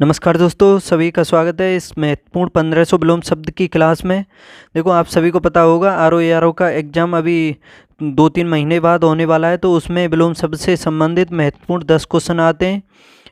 नमस्कार दोस्तों, सभी का स्वागत है इस महत्वपूर्ण 1500 विलोम शब्द की क्लास में। देखो, आप सभी को पता होगा आर का एग्ज़ाम अभी 2-3 महीने बाद होने वाला है, तो उसमें विलोम शब्द से संबंधित महत्वपूर्ण 10 क्वेश्चन आते हैं।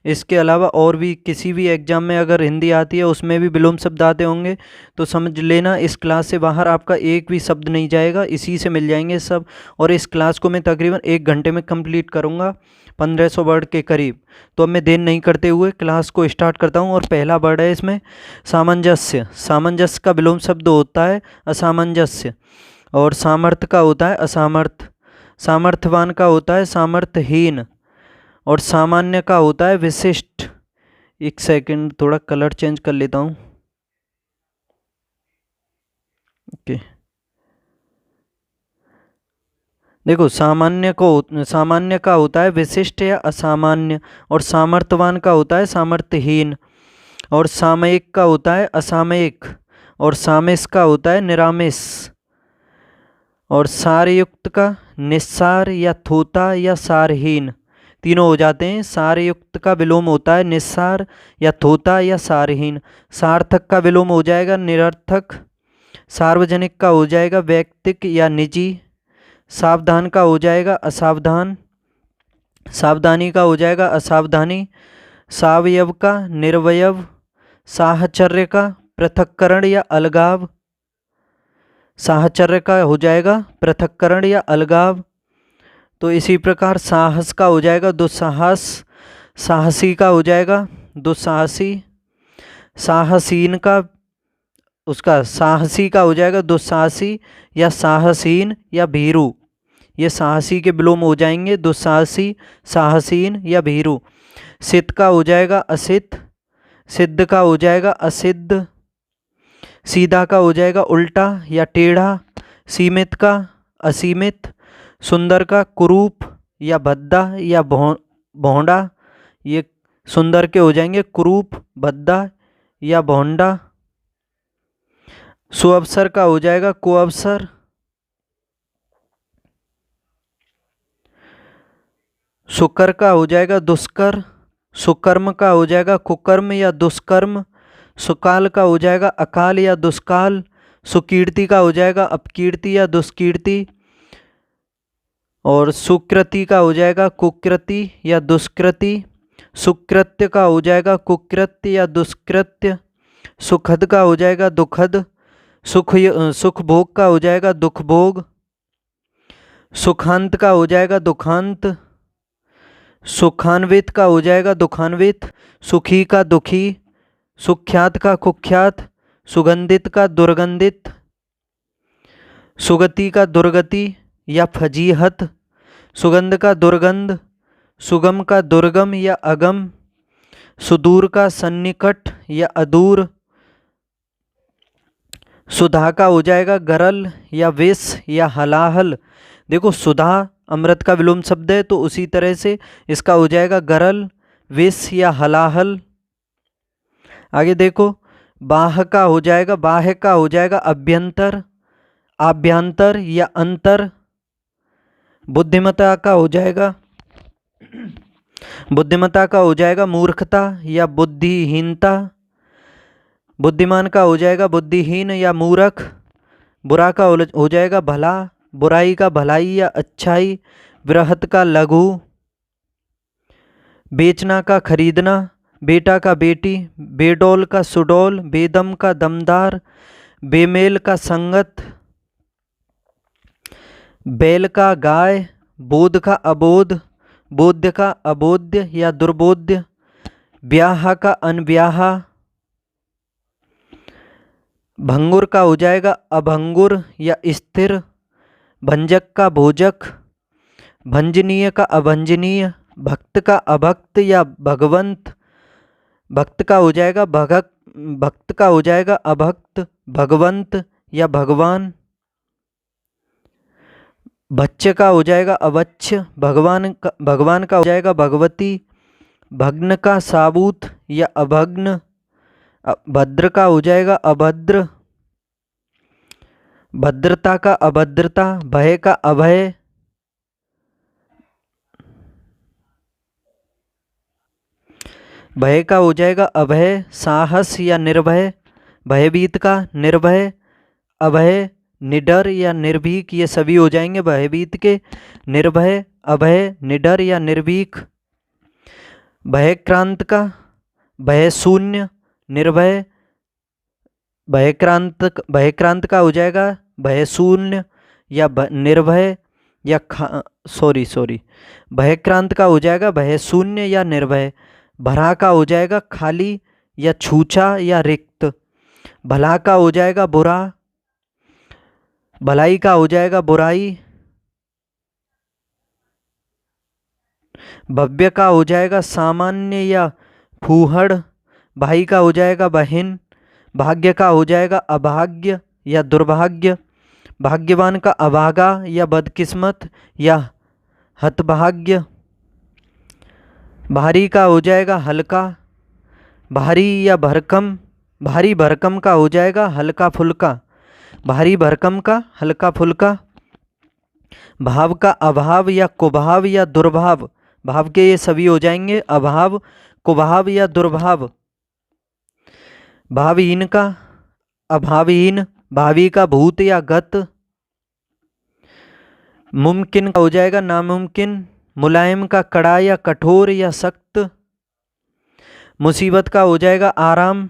इसके अलावा और भी किसी भी एग्ज़ाम में अगर हिंदी आती है उसमें भी विलोम शब्द आते होंगे, तो समझ लेना इस क्लास से बाहर आपका एक भी शब्द नहीं जाएगा, इसी से मिल जाएंगे सब। और इस क्लास को मैं तकरीबन 1 घंटे में कंप्लीट करूँगा, 1500 वर्ड के करीब। तो अब मैं देर नहीं करते हुए क्लास को स्टार्ट करता हूँ। और पहला वर्ड है इसमें सामंजस्य। सामंजस्य का विलोम शब्द होता है असामंजस्य। और सामर्थ्य का होता है असामर्थ्य। सामर्थ्यवान का होता है सामर्थ्यहीन। और सामान्य का होता है विशिष्ट। एक सेकंड, थोड़ा कलर चेंज कर लेता हूँ। ओके, देखो, सामान्य का होता है विशिष्ट या असामान्य। और सामर्थ्यवान का होता है सामर्थ्यहीन। और सामयिक का होता है असामयिक। और सामिस का होता है निरामिस। और सारयुक्त का निस्सार या थोथा या सारहीन, तीनों हो जाते हैं। सारयुक्त का विलोम होता है निस्सार या थोथा या सारहीन। सार्थक का विलोम हो जाएगा निरर्थक। सार्वजनिक का हो जाएगा वैयक्तिक या निजी। सावधान का हो जाएगा असावधान। सावधानी का हो जाएगा असावधानी। सावयव का निर्वयव। साहचर्य का पृथक्करण या अलगाव। साहचर्य का हो जाएगा पृथक्करण या अलगाव। तो इसी प्रकार साहस का हो जाएगा दुस्साहस। साहसी का हो जाएगा दुस्साहसी। साहसीन का उसका साहसी का हो जाएगा दुस्साहसी या साहसीन या भीरू। ये साहसी के विलोम हो जाएंगे दुस्साहसी, साहसीन या भीरू। सिद्ध का हो जाएगा असिद्ध। सिद्ध का हो जाएगा असिद्ध। सीधा का हो जाएगा उल्टा या टेढ़ा। सीमित का असीमित। सुंदर का कुरूप या भद्दा या भोंडा। ये सुंदर के हो जाएंगे कुरूप, भद्दा या भोंडा। सुअवसर का हो जाएगा कुअवसर। सुकर का हो जाएगा दुष्कर। सुकर्म का हो जाएगा कुकर्म या दुष्कर्म। सुकाल का हो जाएगा अकाल या दुष्काल। सुकीर्ति का हो जाएगा अपकीर्ति या दुष्कीर्ति। और सुकृति का हो जाएगा कुकृति या दुष्कृति। सुकृत्य का हो जाएगा कुकृत्य या दुष्कृत्य। सुखद का हो जाएगा दुखद। सुख भोग का हो जाएगा दुख भोग। सुखांत का हो जाएगा दुखांत। सुखान्वित का हो जाएगा दुखान्वित। सुखी का दुखी। सुख्यात का कुख्यात। सुगंधित का दुर्गंधित। सुगति का दुर्गति या फजीहत। सुगंध का दुर्गंध। सुगम का दुर्गम या अगम। सुदूर का सन्निकट या अदूर। सुधा का हो जाएगा गरल या विष या हलाहल। देखो, सुधा अमृत का विलोम शब्द है, तो उसी तरह से इसका हो जाएगा गरल, विष या हलाहल। आगे देखो, बाह का हो जाएगा अभ्यंतर, आभ्यंतर या अंतर। बुद्धिमता का हो जाएगा मूर्खता या बुद्धिहीनता। बुद्धिमान का हो जाएगा बुद्धिहीन या मूर्ख। बुरा का हो जाएगा भला, बुराई का भलाई या अच्छाई। बृहत का लघु। बेचना का खरीदना। बेटा का बेटी। बेडौल का सुडौल। बेदम का दमदार। बेमेल का संगत। बैल का गाय। बोध का अबोध। बोध्य का अबोध्य या दुर्बोध्य। ब्याह का अनब्याहा। भंगुर का हो जाएगा अभंगुर या स्थिर। भंजक का भोजक। भंजनीय का अभंजनीय। भक्त का अभक्त या भगवंत। भक्त का हो जाएगा अभक्त, भगवंत या भगवान। बच्चे का हो जाएगा अवच्छ। भगवान का हो जाएगा भगवती। भग्न का साबूत या अभग्न। भद्र का हो जाएगा अभद्र। भद्रता का अभद्रता। भय का अभय। भय का हो जाएगा अभय, साहस या निर्भय, भयभीत का निर्भय, अभय, निडर या निर्भीक, ये सभी हो जाएंगे भयभीत के। निर्भय, अभय, निडर या निर्भीक। भयक्रांत का भय शून्य, निर्भय, भयक्रांत का हो जाएगा भय शून्य या निर्भय या सॉरी भयक्रांत का हो जाएगा भय शून्य या निर्भय। भरा का हो जाएगा खाली या छूछा या रिक्त। भला का हो जाएगा बुरा, भलाई का हो जाएगा बुराई। भव्य का हो जाएगा सामान्य या फूहड़। भाई का हो जाएगा बहन। भाग्य का हो जाएगा अभाग्य या दुर्भाग्य। भाग्यवान का अभागा या बदकिस्मत या हतभाग्य। भारी का हो जाएगा हल्का, भारी या भरकम। भारी भरकम का हो जाएगा हल्का फुल्का। भारी भरकम का हल्का फुल्का। भाव का अभाव या कुभाव या दुर्भाव। भाव के ये सभी हो जाएंगे अभाव, कुभाव या दुर्भाव। भावहीन का अभावहीन। भावी का भूत या गत। मुमकिन का हो जाएगा नामुमकिन। मुलायम का कड़ा या कठोर या सख्त। मुसीबत का हो जाएगा आराम।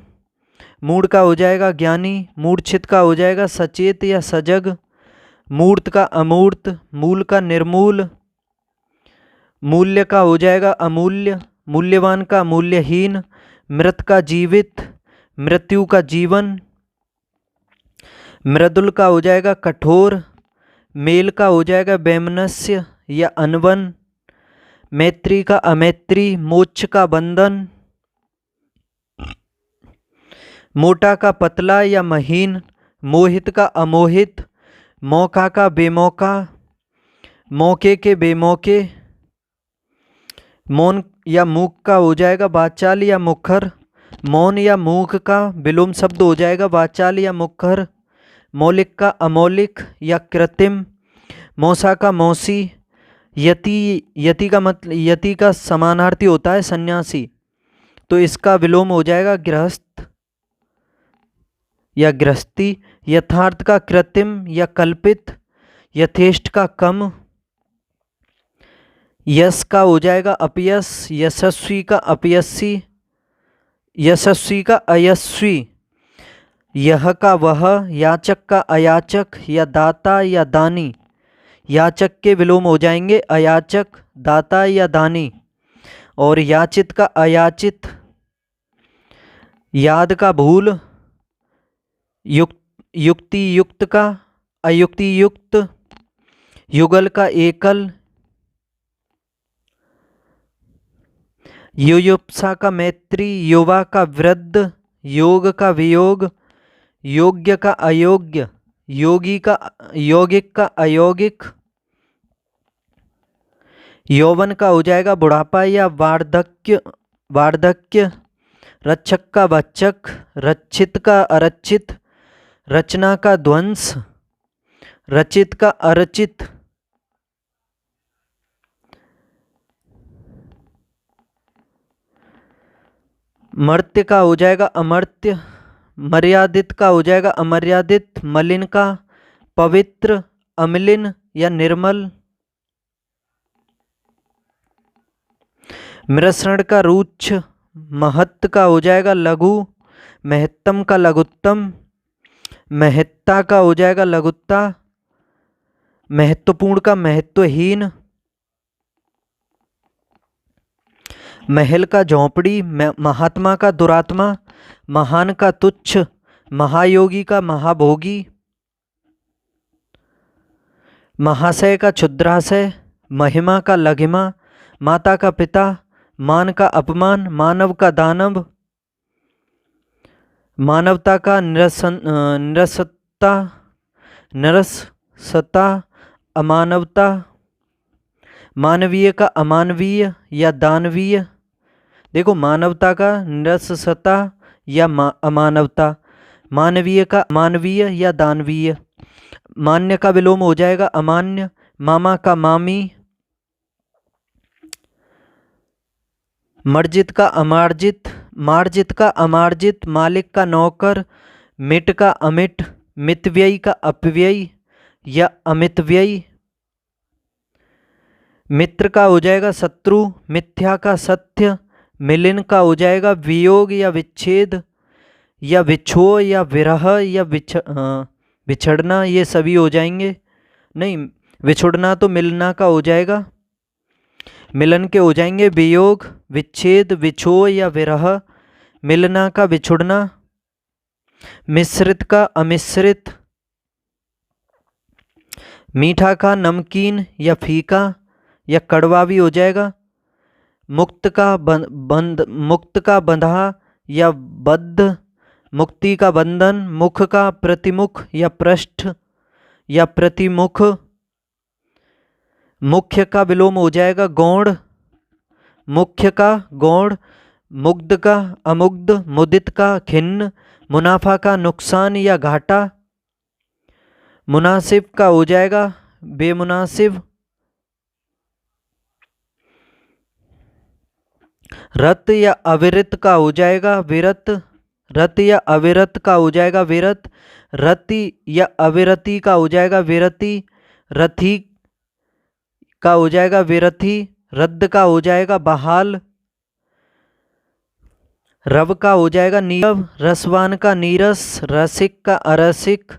मूढ़ का हो जाएगा ज्ञानी। मूर्छित का हो जाएगा सचेत या सजग। मूर्त का अमूर्त। मूल का निर्मूल। मूल्य का हो जाएगा अमूल्य। मूल्यवान का मूल्यहीन। मृत का जीवित। मृत्यु का जीवन। मृदुल का हो जाएगा कठोर। मेल का हो जाएगा वैमनस्य या अनबन। मैत्री का अमैत्री। मोक्ष का बंधन। मोटा का पतला या महीन। मोहित का अमोहित। मौका का बेमौका। मौके के बेमौके। मौन या मूक का हो जाएगा वाचाल या मुखर। मौन या मूक का विलोम शब्द हो जाएगा वाचाल या मुखर। मौलिक का अमौलिक या कृत्रिम। मौसा का मौसी। यति का मतलब यति का समानार्थी होता है सन्यासी, तो इसका विलोम हो जाएगा गृहस्थ या गृहस्थी। यथार्थ का कृत्रिम या कल्पित। यथेष्ट का कम। यश का हो जाएगा अपयश। यशस्वी का अपयस्वी। यशस्वी का अयस्वी। यह का वह। याचक का अयाचक या दाता या दानी। याचक के विलोम हो जाएंगे अयाचक, दाता या दानी। और याचित का अयाचित। याद का भूल। युक्ति युक्त का अयुक्ति युक्त। युगल का एकल। युयुप्सा का मैत्री। युवा का वृद्ध। योग का वियोग। योग्य का अयोग्य। योगी का यौगिक का अयौगिक। यौवन का हो जाएगा बुढ़ापा या वार्धक्य। रक्षक का भक्षक। रक्षित का अरक्षित। रचना का ध्वंस। रचित का अरचित। मर्त्य का हो जाएगा अमर्त्य। मर्यादित का हो जाएगा अमर्यादित। मलिन का पवित्र, अमलिन या निर्मल। मिश्रण का रुक्ष। महत्त का हो जाएगा लघु। महत्तम का लघुत्तम। महत्ता का हो जाएगा लघुत्ता। महत्वपूर्ण का महत्वहीन। महल का झोंपड़ी। महात्मा का दुरात्मा। महान का तुच्छ। महायोगी का महाभोगी। महाशय का क्षुद्राशय। महिमा का लघिमा। माता का पिता। मान का अपमान। मानव का दानव। मानवता का निरसता। अमानवता। मानवीय का अमानवीय या दानवीय। देखो मानवता का निरसता या अमानवता। मानवीय का मानवीय या दानवीय। मान्य का विलोम हो जाएगा अमान्य। मामा का मामी। मर्जित का अमार्जित, मार्जित का अमार्जित, मालिक का नौकर, मिट का अमिट, मितव्ययी का अपव्ययी या अमितव्ययी, मित्र का हो जाएगा शत्रु, मिथ्या का सत्य, मिलन का हो जाएगा वियोग या विच्छेद या विछोह या विरह या बिछड़ना, ये सभी हो जाएंगे। नहीं, विछुड़ना तो मिलना का हो जाएगा, मिलन के हो जाएंगे वियोग, विच्छेद, विछोह या विरह, मिलना का विछुड़ना, मिश्रित का अमिश्रित, मीठा का नमकीन या फीका या कड़वा भी हो जाएगा, मुक्त का मुक्त का बंधा या बद्ध, मुक्ति का बंधन, मुख का प्रतिमुख या पृष्ठ या प्रतिमुख, मुख्य का विलोम हो जाएगा गौण, मुख्य का गौण, मुग्ध का अमुग्ध, मुदित का खिन्न, मुनाफा का नुकसान या घाटा, मुनासिब का हो जाएगा बेमुनासिब, रत या अविरत का हो जाएगा विरत, रत या अविरत का हो जाएगा विरत, रति या अविरति का हो जाएगा विरति, रथी का हो जाएगा विरथी, रद्द का हो जाएगा बहाल, रव का हो जाएगा नीरव, रसवान का नीरस, रसिक का अरसिक,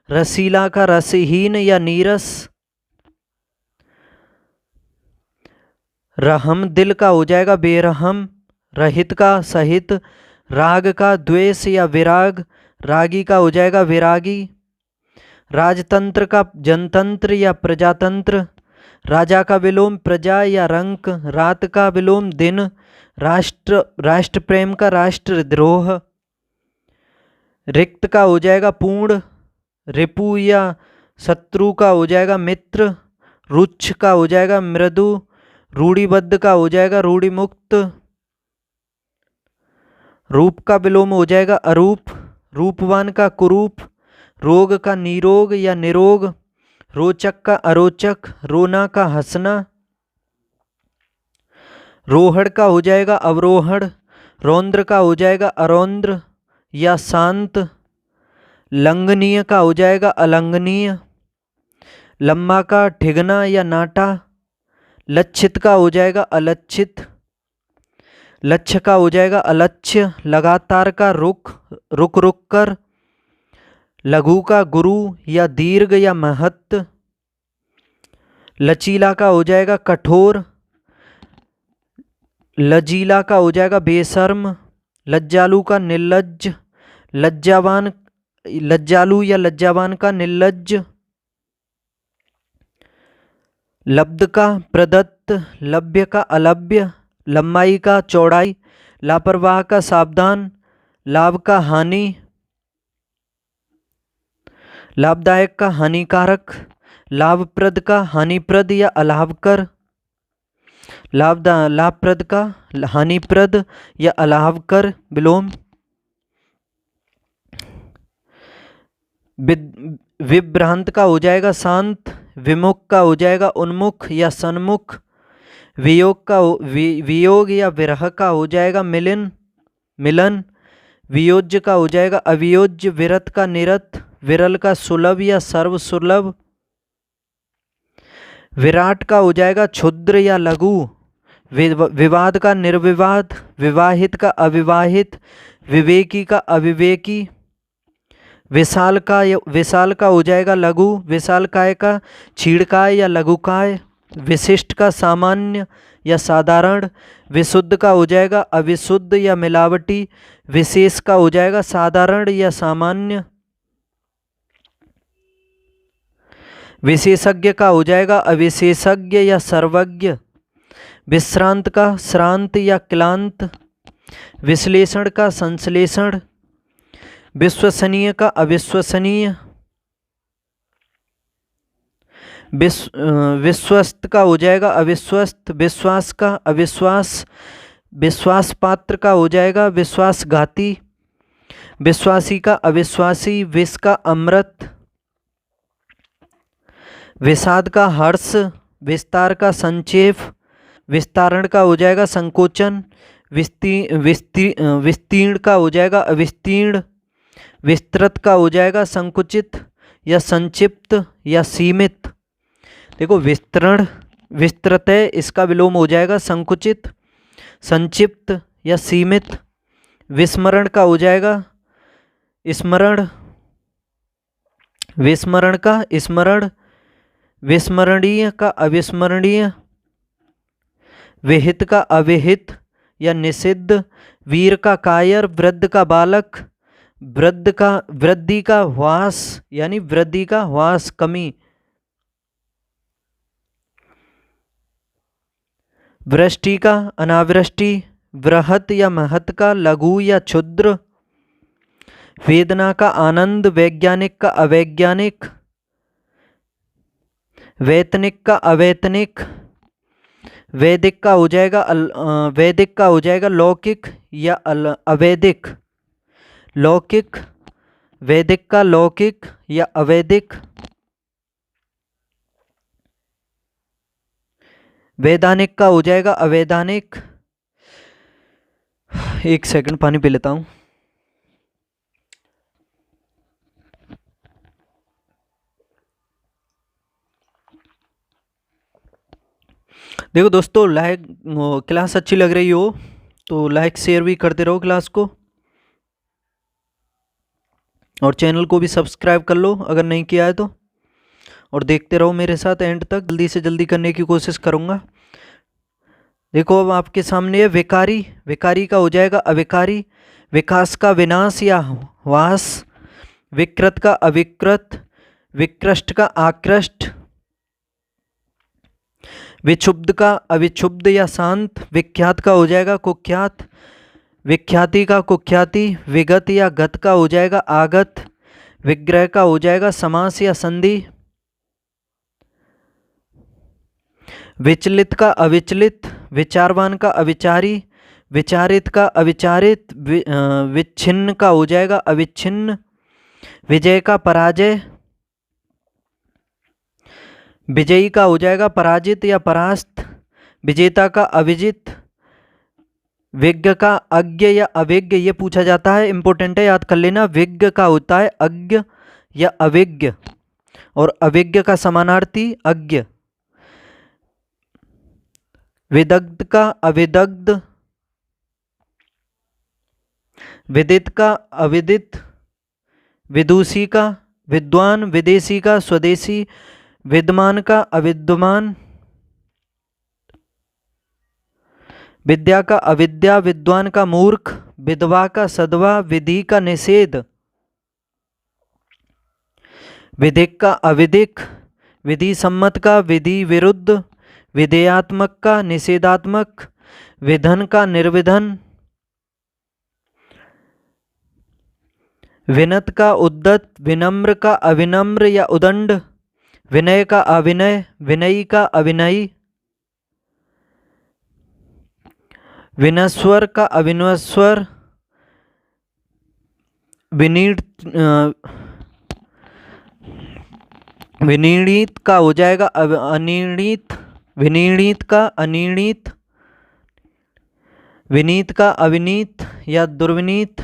रसीला का रसहीन या नीरस, रहम दिल का हो जाएगा बेरहम, रहित का सहित, राग का द्वेष या विराग, रागी का हो जाएगा विरागी, राजतंत्र का जनतंत्र या प्रजातंत्र, राजा का विलोम प्रजा या रंक, रात का विलोम दिन, राष्ट्र, राष्ट्र प्रेम का राष्ट्रद्रोह, रिक्त का हो जाएगा पूर्ण, रिपु या शत्रु का हो जाएगा मित्र, रुच्छ का हो जाएगा मृदु, रूढ़िबद्ध का हो जाएगा रूढ़िमुक्त, रूप का विलोम हो जाएगा अरूप, रूपवान का कुरूप, रोग का निरोग या निरोग, रोचक का अरोचक, रोना का हंसना, रोहड़ का हो जाएगा अवरोहण, रौद्र का हो जाएगा अरौद्र या शांत, लंघनीय का हो जाएगा अलंघनीय, लम्बा का ठिगना या नाटा, लक्षित का हो जाएगा अलक्षित, लक्ष्य का हो जाएगा अलक्ष्य, लगातार का रुक, रुक रुक कर, लघु का गुरु या दीर्घ या महत्त, लचीला का हो जाएगा कठोर, लजीला का हो जाएगा बेशर्म, लज्जालु का निर्लज्ज, लज्जावान, लज्जालु या लज्जावान का निर्लज्ज, लब्ध का प्रदत्त, लभ्य का अलभ्य, लंबाई का चौड़ाई, लापरवाह का सावधान, लाभ का हानि, लाभदायक का हानिकारक, लाभप्रद का हानिप्रद या अलाभकर, लाभप्रद का हानिप्रद या अलाभकर विलोम, विभ्रांत का हो जाएगा शांत, विमुख का हो जाएगा उन्मुख या सन्मुख, वियोग का वियोग या विरह का हो जाएगा मिलन, मिलन, वियोज्य का हो जाएगा अवियोज्य, विरत का निरत, विरल का सुलभ या सर्वसुलभ, विराट का हो जाएगा क्षुद्र या लघु, विवाद का निर्विवाद, विवाहित का अविवाहित, विवेकी का अविवेकी, विशाल का हो जाएगा लघु, विशालकाय का छीड़काय या लघुकाय, विशिष्ट का सामान्य या साधारण, विशुद्ध का हो जाएगा अविशुद्ध या मिलावटी, विशेष का हो जाएगा साधारण या सामान्य, विशेषज्ञ का हो जाएगा अविशेषज्ञ या सर्वज्ञ, विश्रांत का श्रांत या क्लांत, विश्लेषण का संश्लेषण, विश्वसनीय का अविश्वसनीय, विश्वस्त का हो जाएगा अविश्वस्त, विश्वास का अविश्वास, विश्वास पात्र का हो जाएगा विश्वासघाती, विश्वासी का अविश्वासी, विष का अमृत, विषाद का हर्ष, विस्तार का संक्षेप, विस्तारण का हो जाएगा संकोचन, विस्तीर्ण का हो जाएगा अविस्तीर्ण, विस्तृत का हो जाएगा संकुचित या संक्षिप्त या सीमित। देखो विस्तृण विस्तृत है, इसका विलोम हो जाएगा संकुचित, संक्षिप्त या सीमित। विस्मरण का हो जाएगा स्मरण, विस्मरण का स्मरण, विस्मरणीय का अविस्मरणीय, विहित का अविहित या निषिद्ध, वीर का कायर, वृद्ध का बालक, वृद्धि का ह्रास यानी वृद्धि का ह्रास कमी, वृष्टि का अनावृष्टि, बृहत या महत का लघु या क्षुद्र, वेदना का आनंद, वैज्ञानिक का अवैज्ञानिक, वैतनिक का अवैतनिक, वैदिक का हो जाएगा लौकिक या अवैदिक, लौकिक, वैदिक का लौकिक या अवैदिक, वैधानिक का हो जाएगा अवैधानिक। एक सेकंड पानी पी लेता हूँ। देखो दोस्तों, क्लास अच्छी लग रही हो तो लाइक शेयर भी करते रहो क्लास को, और चैनल को भी सब्सक्राइब कर लो अगर नहीं किया है तो, और देखते रहो मेरे साथ एंड तक। जल्दी से जल्दी करने की कोशिश करूँगा। देखो अब आपके सामने है विकारी, विकारी का हो जाएगा अविकारी, विकास का विनाश या ह्रास, विकृत का अविकृत, विकृष्ट का आकृष्ट, विक्षुब्ध का अविक्षुब्ध या शांत, विख्यात का हो जाएगा कुख्यात, विख्याति का कुख्याति, विगत या गत का हो जाएगा आगत, विग्रह का हो जाएगा समास या संधि, विचलित का अविचलित, विचारवान का अविचारी, विचारित का अविचारित, विच्छिन्न का हो जाएगा अविच्छिन्न, विजय का पराजय, विजयी का हो जाएगा पराजित या परास्त, विजेता का अविजित, विज्ञ का अज्ञ या अविज्ञ, ये पूछा जाता है, इंपॉर्टेंट है, याद कर लेना। विज्ञ का होता है अज्ञ या अविज्ञ, और अविज्ञ का समानार्थी अज्ञ। विदग्ध का अविदग्ध, विदित का अविदित, विदुषी का विद्वान, विदेशी का स्वदेशी, विद्वान का अविद्वान, विद्या का अविद्या, विद्वान का मूर्ख, विधवा का सधवा, विधि का निषेध, विधिक का अविधिक, विधि सम्मत का विधि विरुद्ध, विधेयात्मक का निषेधात्मक, विधन का निर्विधन, विनत का उद्दत, विनम्र का अविनम्र या उदंड, विनय का अविनय, विनयी का अविनयी, विनस्वर का अविनस्वर, विनीणित का हो जाएगा अनिर्णित, विनीणित का अनिर्णित, विनीत का अविनीत या दुर्विनीत,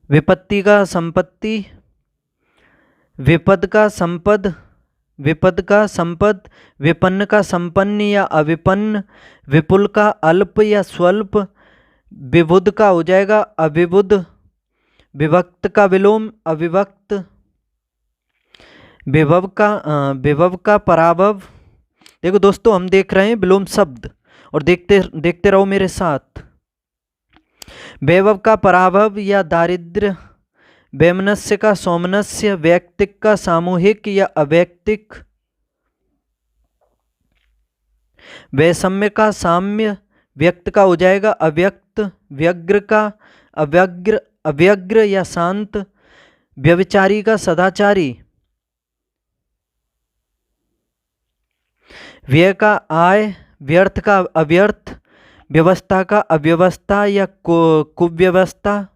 विपत्ति का संपत्ति, विपद का संपद, विपद का संपद, विपन्न का संपन्न या अविपन्न, विपुल का अल्प या स्वल्प, विबुध का हो जाएगा अविबुध, विभक्त का विलोम अविभक्त, विभव का पराभव। देखो दोस्तों, हम देख रहे हैं विलोम शब्द, और देखते रहो मेरे साथ। वैभव का पराभव या दारिद्र्य, वैमनस्य का सौमनस्य, वैयक्तिक का सामूहिक या अवैयक्तिक, वैषम्य का साम्य, व्यक्त का हो जाएगा अव्यक्त, व्यग्र का अव्यग्र या शांत, व्यभिचारी का सदाचारी, व्यय का आय, व्यर्थ का अव्यर्थ, व्यवस्था का अव्यवस्था या कुव्यवस्था,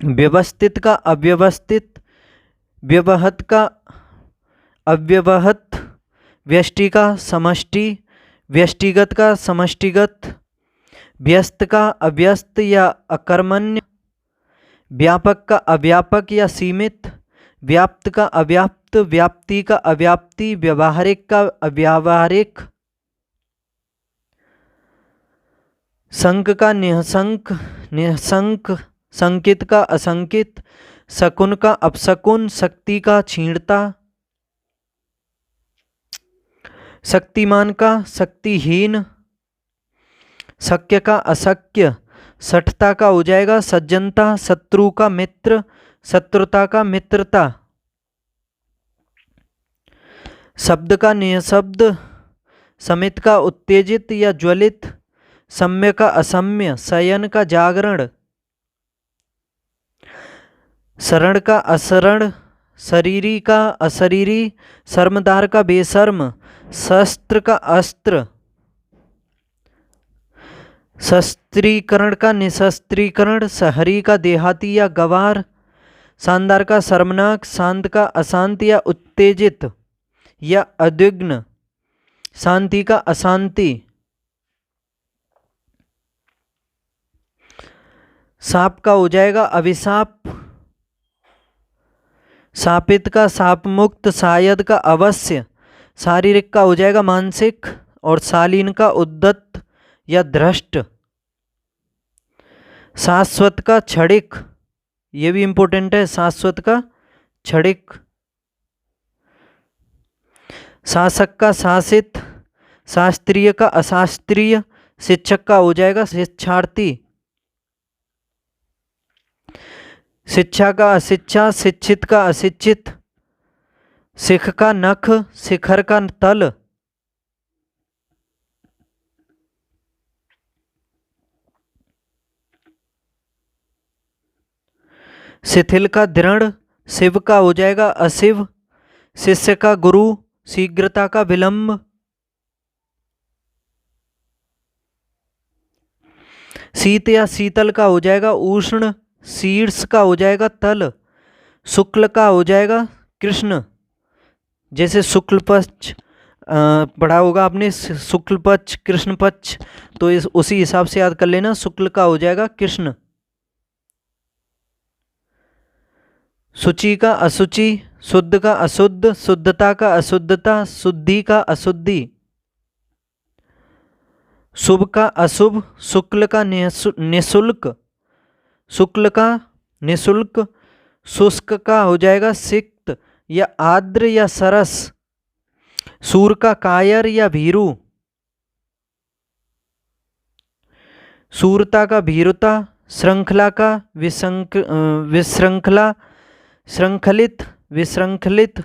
व्यवस्थित का अव्यवस्थित, व्यवहत का अव्यवहत, व्यष्टि का समष्टि, व्यष्टिगत का समष्टिगत, व्यस्त का अव्यस्त या अकर्मण्य, व्यापक का अव्यापक या सीमित, व्याप्त का अव्याप्त, व्याप्ति का अव्याप्ति, व्यावहारिक का अव्यावहारिक, संक का निःसंक, निःसंक, संकित का असंकित, शकुन का अपशकुन, शक्ति का क्षीणता, शक्तिमान का शक्तिहीन, शक्य का अशक्य, सठता का हो जाएगा सज्जनता, शत्रु का मित्र, शत्रुता का मित्रता, शब्द का निःशब्द, समित का उत्तेजित या ज्वलित, सम्य का असम्य, शयन का जागरण, शरण का अशरण, शरीरी का अशरीरी, शर्मदार का बेशर्म, शस्त्र का अस्त्र, शस्त्रीकरण का निशस्त्रीकरण, शहरी का देहाती या गवार, शानदार का शर्मनाक, शांत का अशांत या उत्तेजित या उद्विग्न, शांति का अशांति, साप का हो जाएगा अभिशाप, शापित का शाप मुक्त, शायद का अवश्य, शारीरिक का हो जाएगा मानसिक, और शालीन का उद्दत या धृष्ट, शाश्वत का क्षणिक, ये भी इंपॉर्टेंट है, शाश्वत का क्षणिक, शासक का शासित, शास्त्रीय का अशास्त्रीय, शिक्षक का हो जाएगा शिक्षार्थी, शिक्षा का अशिक्षा, शिक्षित का अशिक्षित, शिख का नख, शिखर का तल, शिथिल का दृढ़, शिव का हो जाएगा अशिव, शिष्य का गुरु, शीघ्रता का विलंब, शीत या शीतल का हो जाएगा उष्ण, शीर्ष का हो जाएगा तल, शुक्ल का हो जाएगा कृष्ण, जैसे शुक्ल पक्ष पढ़ा होगा आपने, शुक्ल पक्ष कृष्ण पक्ष, तो उसी हिसाब से याद कर लेना, शुक्ल का हो जाएगा कृष्ण, शुचि का अशुचि, शुद्ध का अशुद्ध, शुद्धता का अशुद्धता, शुद्धि का अशुद्धि, शुभ का अशुभ, शुक्ल का निःशुल्क, शुक्ल का निःशुल्क, शुष्क का हो जाएगा सिक्त या आर्द्र या सरस, सूर का कायर या भीरू, सूरता का भीरुता, श्रृंखला का विशृंखला, श्रृंखलित विशृंखलित,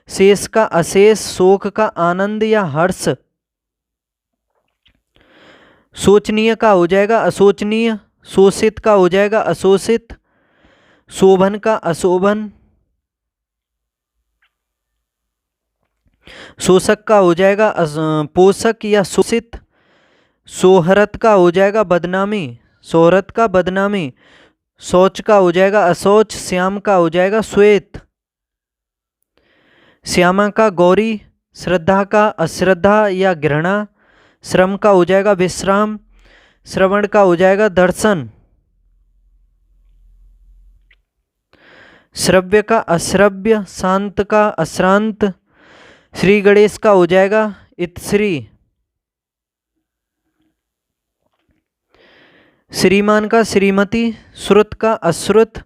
शेष का अशेष, शोक का आनंद या हर्ष, शोचनीय का हो जाएगा अशोचनीय, शोषित का हो जाएगा अशोषित, शोभन का अशोभन, शोषक का हो जाएगा पोषक या शोषित, सोहरत का हो जाएगा बदनामी, शोहरत का बदनामी, शौच का हो जाएगा अशौच, श्याम का हो जाएगा श्वेत, श्यामा का गौरी, श्रद्धा का अश्रद्धा या घृणा, श्रम का हो जाएगा विश्राम, श्रवण का हो जाएगा दर्शन, श्रव्य का अश्रव्य, शांत का अश्रांत, श्री गणेश का हो जाएगा इतश्री, श्रीमान का श्रीमती, श्रुत का अश्रुत,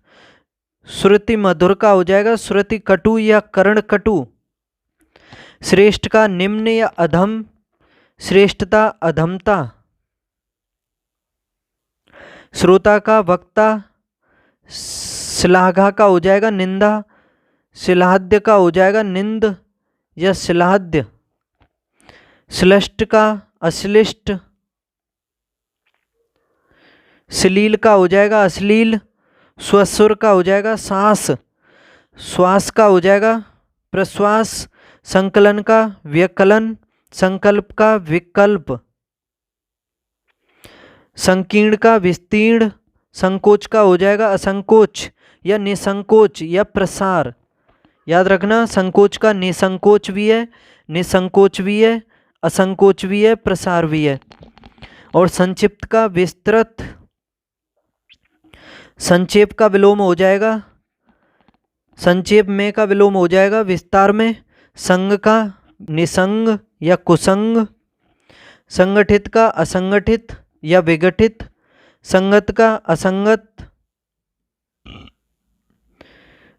श्रुति मधुर का हो जाएगा श्रुति कटु या कर्ण कटु, श्रेष्ठ का निम्न या अधम, श्रेष्ठता अधमता, श्रोता का वक्ता, श्लाघा का हो जाएगा निंदा, श्लाघ्य का हो जाएगा निंद या श्लाघ्य, श्लिष्ट का अश्लिष्ट, श्लील का हो जाएगा अश्लील, स्वसुर का हो जाएगा सांस, श्वास का हो जाएगा प्रश्वास, संकलन का व्यकलन, संकल्प का विकल्प, संकीर्ण का विस्तीर्ण, संकोच का हो जाएगा असंकोच या निसंकोच या प्रसार। याद रखना संकोच का निसंकोच भी है, निसंकोच भी है, असंकोच भी है, प्रसार भी है। और संक्षिप्त का विस्तृत, संक्षेप का विलोम हो जाएगा, संक्षेप में का विलोम हो जाएगा विस्तार में। संग का निसंग या कुसंग, संगठित का असंगठित या विघटित, संगत का असंगत,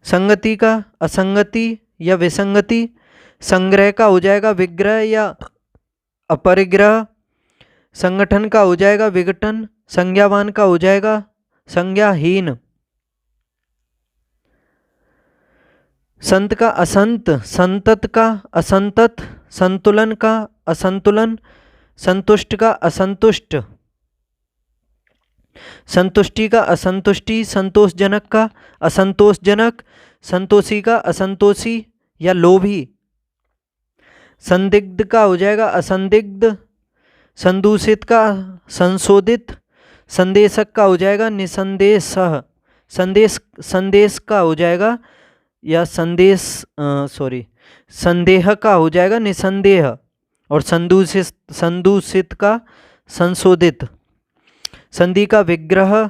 संगति का असंगति या विसंगति, संग्रह का हो जाएगा विग्रह या अपरिग्रह, संगठन का हो जाएगा विघटन, संज्ञावान का हो जाएगा संज्ञाहीन, संत का असंत, संतत का असंतत, संतुलन का असंतुलन, संतुष्ट का असंतुष्ट, संतुष्टि का असंतुष्टि, संतोषजनक का असंतोषजनक, संतोषी का असंतोषी या लोभी, संदिग्ध का हो जाएगा असंदिग्ध, संदूषित का संशोधित, संदेशक का हो जाएगा निसंदेश, संदेश का हो जाएगा या संदेह का हो जाएगा निसंदेह, और संदूषित का संशोधित, संधि का विग्रह,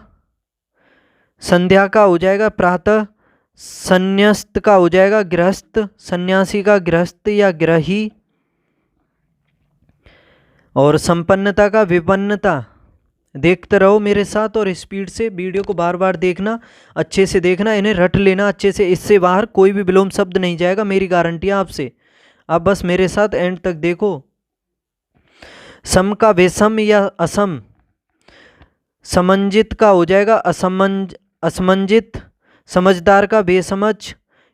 संध्या का हो जाएगा प्रातः, संन्यस्त का हो जाएगा गृहस्थ, सन्यासी का गृहस्थ या ग्रही, और संपन्नता का विपन्नता। देखते रहो मेरे साथ और स्पीड से, वीडियो को बार बार देखना, अच्छे से देखना, इन्हें रट लेना अच्छे से, इससे बाहर कोई भी विलोम शब्द नहीं जाएगा, मेरी गारंटी है आपसे। आप बस मेरे साथ एंड तक देखो। सम का विषम या असम, समंजित का हो जाएगा असमंजित, समझदार का बेसमझ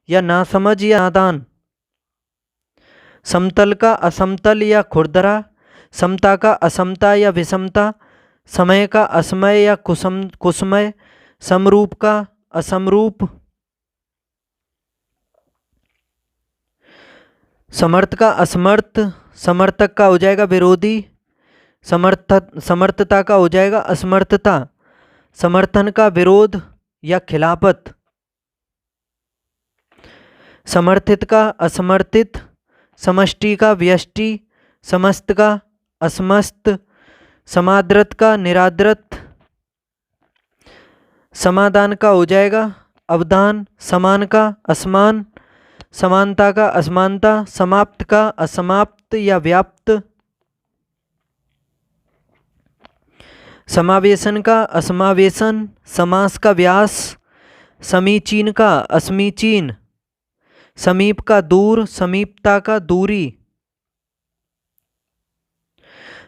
या नासमझ या नादान, समतल का असमतल या खुरदरा, समता का असमता या विषमता, समय का असमय या कुसमय, समरूप का असमरूप, समर्थ का असमर्थ, समर्थक का हो जाएगा विरोधी, समर्थता का हो जाएगा असमर्थता, समर्थन का विरोध या खिलाफत, समर्थित का असमर्थित, समष्टि का व्यष्टि, समस्त का असमस्त, समादृत का निरादृत, समाधान का हो जाएगा अवधान, समान का असमान, समानता का असमानता, समाप्त का असमाप्त या व्याप्त, समावेशन का असमावेशन, समास का व्यास, समीचीन का असमीचीन, समीप का दूर, समीपता का दूरी,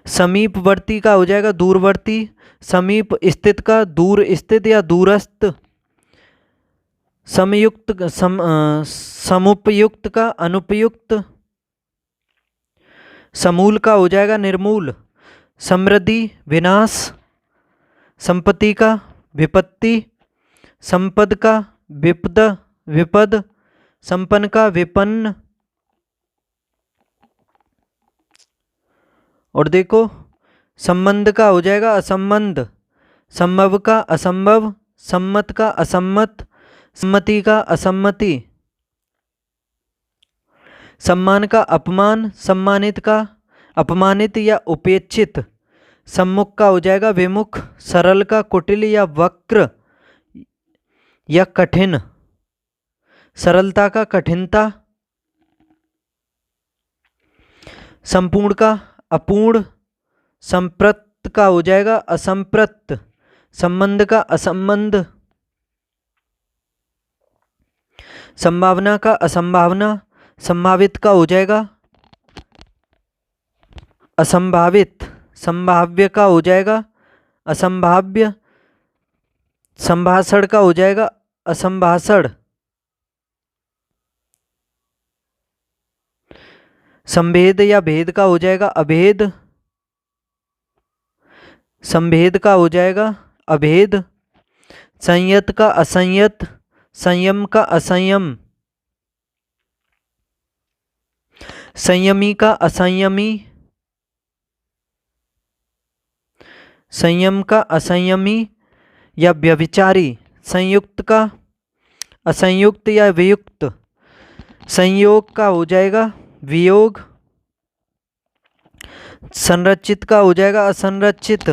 समीपवर्ती का हो जाएगा दूरवर्ती, समीप स्थित का दूर स्थित या दूरस्थ, समुपयुक्त का अनुपयुक्त, समूल का हो जाएगा निर्मूल, समृद्धि विनाश, संपत्ति का विपत्ति, संपद का विपद, संपन्न का विपन्न। और देखो संबंध का हो जाएगा असंबंध, संभव का असंभव, सम्मत का असम्मत, सम्मति का असम्मति, सम्मान का अपमान, सम्मानित का अपमानित या उपेक्षित, सम्मुख का हो जाएगा विमुख, सरल का कुटिल या वक्र या कठिन, सरलता का कठिनता, संपूर्ण का अपूर्ण, संप्रत का हो जाएगा असंप्रत, संबंध का असंबंध, संभावना का असंभावना, संभावित का हो जाएगा असंभावित, संभाव्य का हो जाएगा असंभाव्य, संभाषण का हो जाएगा असंभाषण, संभेद या भेद का हो जाएगा अभेद, संभेद का हो जाएगा अभेद, संयत का असंयत, संयम का असंयम, संयमी का असंयमी, संयम का असंयमी या व्यभिचारी, संयुक्त का असंयुक्त या वियुक्त, संयोग का हो जाएगा वियोग, संरचित का हो जाएगा असंरचित,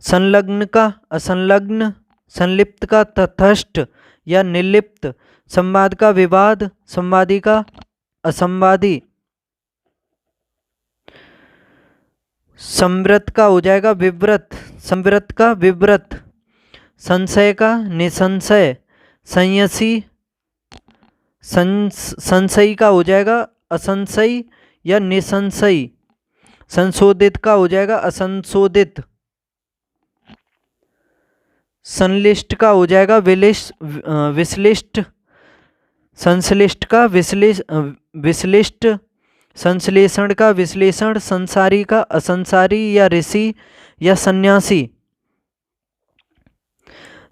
संलग्न का असंलग्न, संलिप्त का तटस्थ या निर्लिप्त, संवाद का विवाद, संवादी का असंवादी, संवृत का हो जाएगा विव्रत, संवृत का विव्रत, संशय का निसंशय, संयसी, संशयी का हो जाएगा असंशयी या निसंशयी, संशोधित का हो जाएगा असंशोधित, संलिष्ट का हो जाएगा विश्लिष्ट, संश्लिष्ट का विश्लिष्ट, संश्लेषण का विश्लेषण, संसारी का असंसारी या ऋषि या सन्यासी,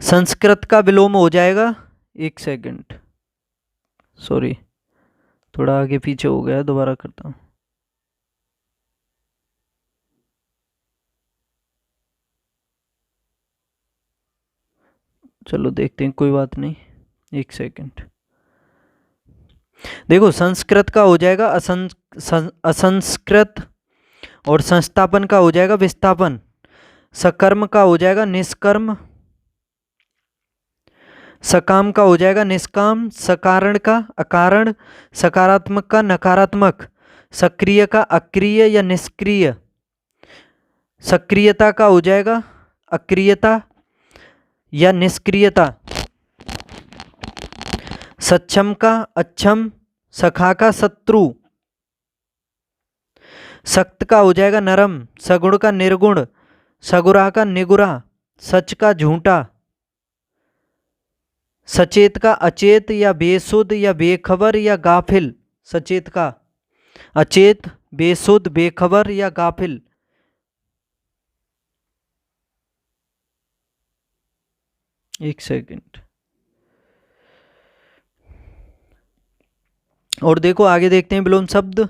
संस्कृत का विलोम हो जाएगा, एक सेकंड सॉरी थोड़ा आगे पीछे हो गया, दोबारा करता हूँ। चलो देखते हैं, कोई बात नहीं, एक सेकंड। देखो संस्कृत का हो जाएगा असंस्कृत, और संस्थापन का हो जाएगा विस्थापन, सकर्म का हो जाएगा निष्कर्म, सकाम का हो जाएगा निष्काम, सकारण का अकारण, सकारात्मक का नकारात्मक, सक्रिय का अक्रिय या निष्क्रिय, सक्रियता का हो जाएगा अक्रियता या निष्क्रियता, सक्षम का अक्षम, सखा का शत्रु, सख्त का हो जाएगा नरम, सगुण का निर्गुण, सगुरा का निगुरा, सच का झूठा, सचेत का अचेत या बेसुध या बेखबर या गाफिल, सचेत का अचेत, बेसुध, बेखबर या गाफिल, एक सेकंड। और देखो आगे देखते हैं विलोम शब्द।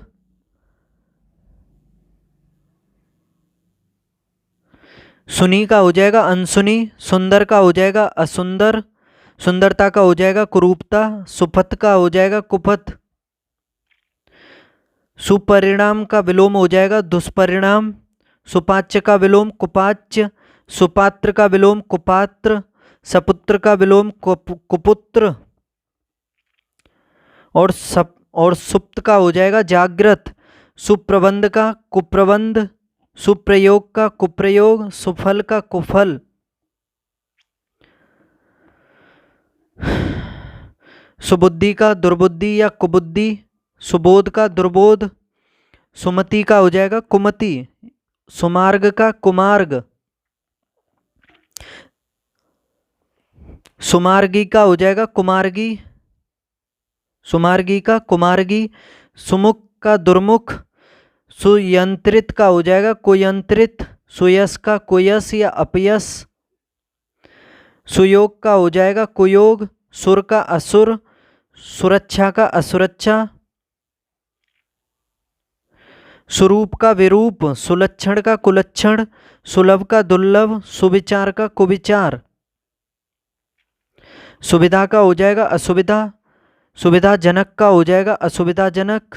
सुनी का हो जाएगा अनसुनी, सुंदर का हो जाएगा असुंदर, सुंदरता का हो जाएगा कुरूपता, सुपथ का हो जाएगा कुपथ, सुपरिणाम का विलोम हो जाएगा दुष्परिणाम, सुपाच्य का विलोम कुपाच्य, सुपात्र का विलोम कुपात्र, सपुत्र का विलोम कुपुत्र, और सुप्त का हो जाएगा जागृत, सुप्रबंध का कुप्रबंध, सुप्रयोग का कुप्रयोग, सुफल का कुफल, सुबुद्धि का दुर्बुद्धि या कुबुद्धि, सुबोध का दुर्बोध, सुमति का हो जाएगा कुमति, सुमार्ग का कुमार्ग, सुमार्गी का हो जाएगा कुमार्गी, सुमार्गी का कुमार्गी, सुमुख का दुर्मुख, सुयंत्रित का हो जाएगा कुयंत्रित, सुयश का कुयश या अपयश, सुयोग का हो जाएगा कुयोग, सुर का असुर, सुरक्षा का असुरक्षा, स्वरूप का विरूप, सुलक्षण का कुलक्षण, सुलभ का दुर्लभ, सुविचार का कुविचार, सुविधा का हो जाएगा असुविधा, सुविधाजनक का हो जाएगा असुविधाजनक,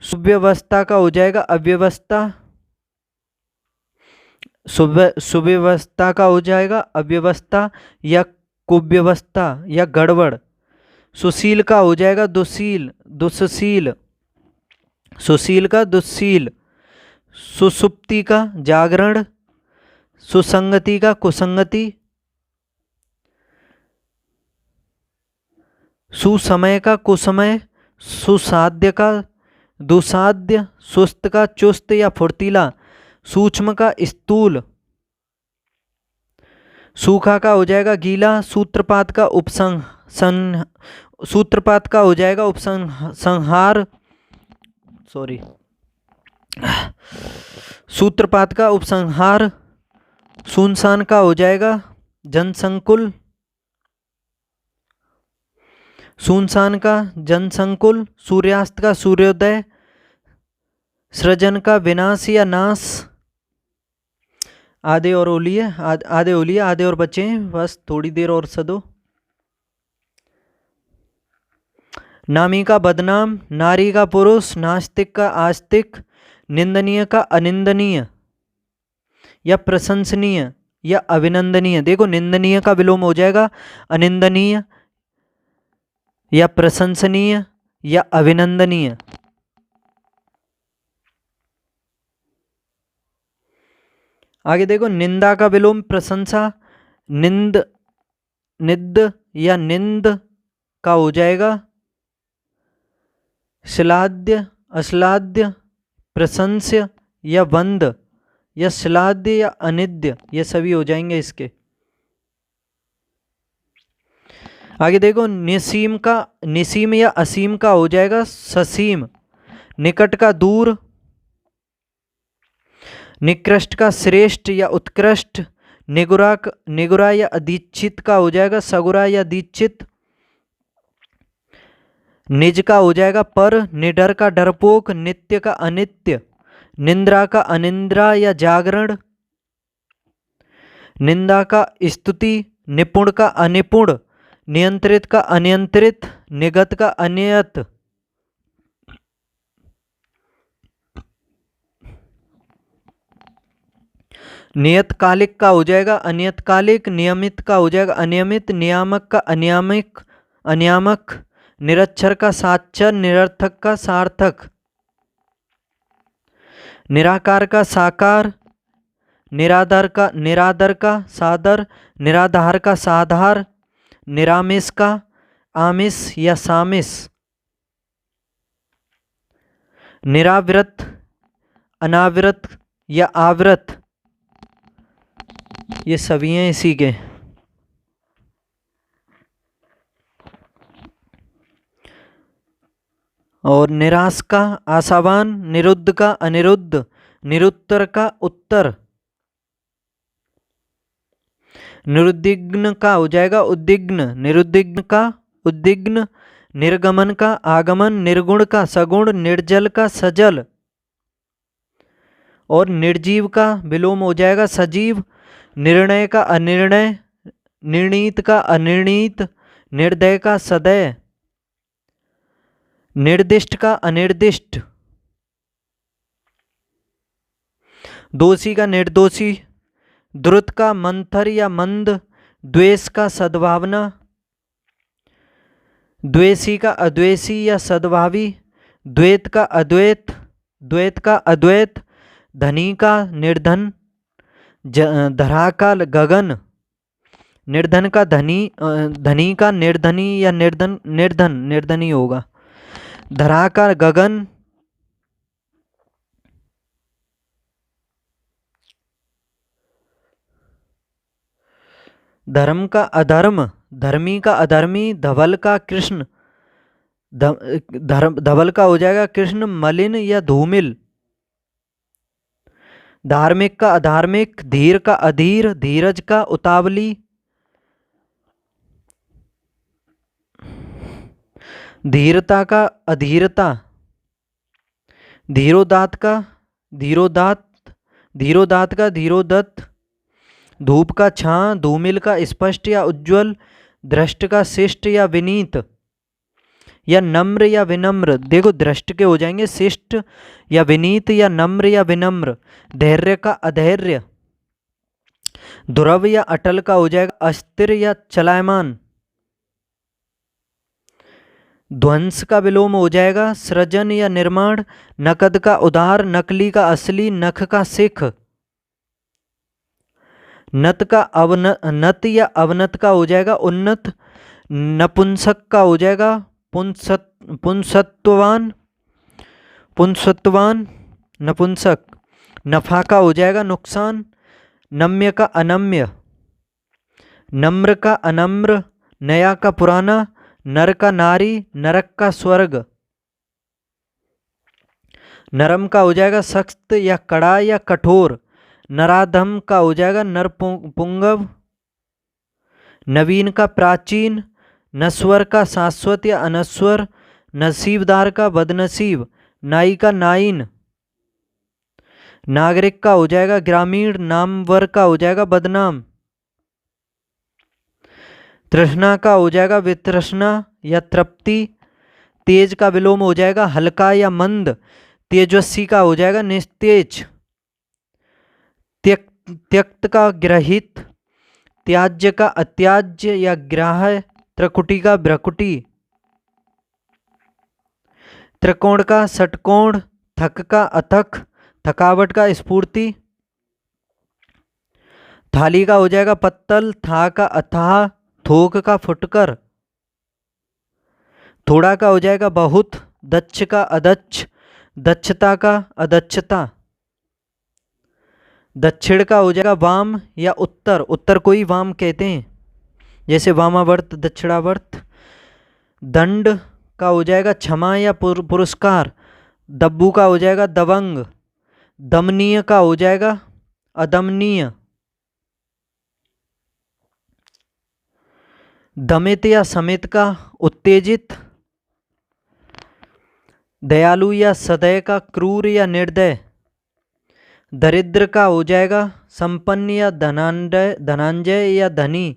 सुव्यवस्था का हो जाएगा अव्यवस्था, सुव्यवस्था का हो जाएगा अव्यवस्था या कुव्यवस्था या गड़बड़, सुशील का हो जाएगा दुशील, दुस्शील, सुशील का दुस्शील, सुसुप्ति का जागरण, सुसंगति का कुसंगति, सुसमय का कुसमय, सुसाध्य का दुसाध्य, सुस्त का चुस्त या फुर्तीला, सूक्ष्म का स्थूल, सूखा का हो जाएगा गीला, सूत्रपात का सूत्रपात का हो जाएगा उपसंहार, सॉरी सूत्रपात का उपसंहार, सुनसान का हो जाएगा जनसंकुल, सुनसान का जनसंकुल, सूर्यास्त का सूर्योदय, सृजन का विनाश या नाश, आधे और ओलिए आधे और बचे, बस थोड़ी देर और सदो। नामी का बदनाम, नारी का पुरुष, नास्तिक का आस्तिक, निंदनीय का अनिंदनीय या प्रशंसनीय या अभिनंदनीय। देखो निंदनीय का विलोम हो जाएगा अनिंदनीय या प्रशंसनीय या अभिनंदनीय। आगे देखो निंदा का विलोम प्रशंसा, निंद निद या निंद का हो जाएगा श्लाघ्य, अश्लाघ्य, प्रशंस्य या वंद या श्लाघ्य या अनिद्य, ये सभी हो जाएंगे इसके। आगे देखो निसीम का, निसीम या असीम का हो जाएगा ससीम, निकट का दूर, निकृष्ट का श्रेष्ठ या उत्कृष्ट, निगुरा या अदीक्षित का हो जाएगा सगुरा या दीक्षित, निज का हो जाएगा पर, निडर का डरपोक, नित्य का अनित्य, निंद्रा का अनिंद्रा या जागरण, निंदा का स्तुति, निपुण का अनिपुण, नियंत्रित का अनियंत्रित, निगत का अनियत, नियतकालिक का हो जाएगा अनियतकालिक, नियमित का हो जाएगा अनियमित, नियामक का अनियामक अनियामक, निरक्षर का साक्षर, निरर्थक का सार्थक, निराकार का साकार, निरादर का सादर, निराधार का साधार, निरामिष का आमिष या सामिष, निरावृत अनावृत या आवृत, ये सभी हैं इसी के। और निराश का आशावान, निरुद्ध का अनिरुद्ध, निरुत्तर का उत्तर, निरुद्विग्न का हो जाएगा उद्विग्न, निरुद्विग्न का उद्विग्न, निर्गमन का आगमन, निर्गुण का सगुण, निर्जल का सजल, और निर्जीव का विलोम हो जाएगा सजीव, निर्णय का अनिर्णय, निर्णीत का अनिर्णीत, निर्दय का सदय, निर्दिष्ट का अनिर्दिष्ट, दोषी का निर्दोषी, द्रुत का मंथर या मंद, द्वेष का सद्भावना, द्वेषी का अद्वेषी या सद्भावी, द्वैत का अद्वैत, द्वैत का अद्वैत, धनी का निर्धन, धरा का गगन, निर्धन का धनी, धनी का निर्धनी या निर्धनी होगा, धरा का गगन, धर्म का अधर्म, धर्मी का अधर्मी, धवल का कृष्ण, धवल का हो जाएगा कृष्ण, मलिन या धूमिल, धार्मिक का अधार्मिक, धीर का अधीर, धीरज का उतावली, धीरता का अधीरता, धीरोदात का धीरोदात, धीरोदात का धीरोदत्त, धूप का छां, धूमिल का स्पष्ट या उज्ज्वल, दृष्ट का शिष्ट या विनीत या नम्र या विनम्र। देखो दृष्ट के हो जाएंगे शिष्ट या विनीत या नम्र या विनम्र, धैर्य का अधैर्य, ध्रुव या अटल का हो जाएगा अस्थिर या चलायमान, ध्वंस का विलोम हो जाएगा सृजन या निर्माण, नकद का उधार, नकली का असली, नख का सिख, नत का नत या अवनत का हो जाएगा उन्नत, नपुंसक का हो जाएगा पुंसत्वान, पुंसत्वान नपुंसक, नफा का हो जाएगा नुकसान, नम्य का अनम्य, नम्र का अनम्र, नया का पुराना, नर का नारी, नरक का स्वर्ग, नरम का हो जाएगा सख्त या कड़ा या कठोर, नराधम का हो जाएगा नरपुंगव, नवीन का प्राचीन, नस्वर का शाश्वत या अनस्वर, नसीबदार का बदनसीब, नाई का नाइन, नागरिक का हो जाएगा ग्रामीण, नामवर का हो जाएगा बदनाम, तृष्णा का हो जाएगा वितृष्णा या तृप्ति, तेज का विलोम हो जाएगा हल्का या मंद, तेजस्वी का हो जाएगा निस्तेज, त्यक्त का ग्रहित, त्याज्य का अत्याज्य या ग्राह्य, त्रिकुटी का भ्रकुटी, त्रिकोण का षटकोण, थक का अथक, थकावट का स्फूर्ति, थाली का हो जाएगा पत्तल, था का अथाह, थोक का फुटकर, थोड़ा का हो जाएगा बहुत, दक्ष का अदक्ष, दक्षता का अदक्षता, दक्षिण का हो जाएगा वाम या उत्तर, उत्तर को ही वाम कहते हैं, जैसे वामावर्त दक्षिणावर्त। दंड का हो जाएगा क्षमा या पुरस्कार, दब्बू का हो जाएगा दबंग, दमनीय का हो जाएगा अदमनीय, दमित या समित का उत्तेजित, दयालु या सदय का क्रूर या निर्दय, दरिद्र का हो जाएगा संपन्न या धनंजय या धनी,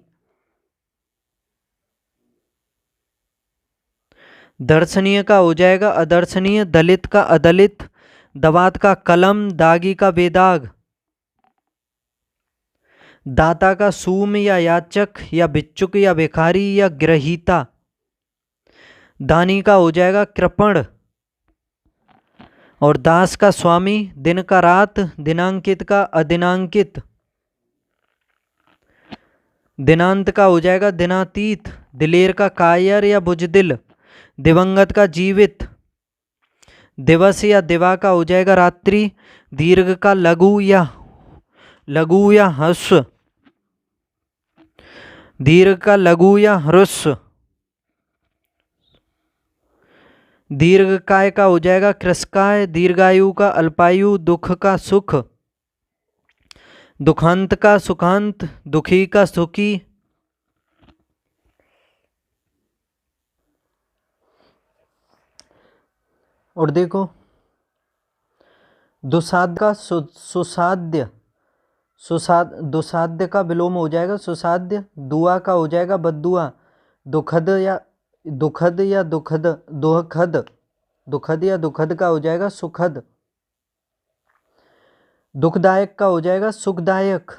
दर्शनीय का हो जाएगा अदर्शनीय, दलित का अदलित, दवात का कलम, दागी का बेदाग, दाता का सूम या याचक या भिक्षुक या भिखारी या ग्रहीता, दानी का हो जाएगा कृपण, और दास का स्वामी, दिन का रात, दिनांकित का अदिनांकित, दिनांत का हो जाएगा दिनातीत, दिलेर का कायर या बुजदिल, दिवंगत का जीवित, दिवस या दिवा का हो जाएगा रात्रि, दीर्घ का लघु या ह्रस्व, दीर्घ का लघु या ह्रस्व, दीर्घकाय का हो जाएगा कृशकाय, दीर्घायु का अल्पायु, दुख का सुख, दुखांत का सुखांत, दुखी का सुखी, और देखो दुसाध्य का सुसाध्य, दुसाध्य का विलोम हो जाएगा सुसाध्य, दुआ का हो जाएगा बद्दुआ, दुखद या दुखद, दुखद या दुखद का हो जाएगा सुखद, दुखदायक का हो जाएगा सुखदायक,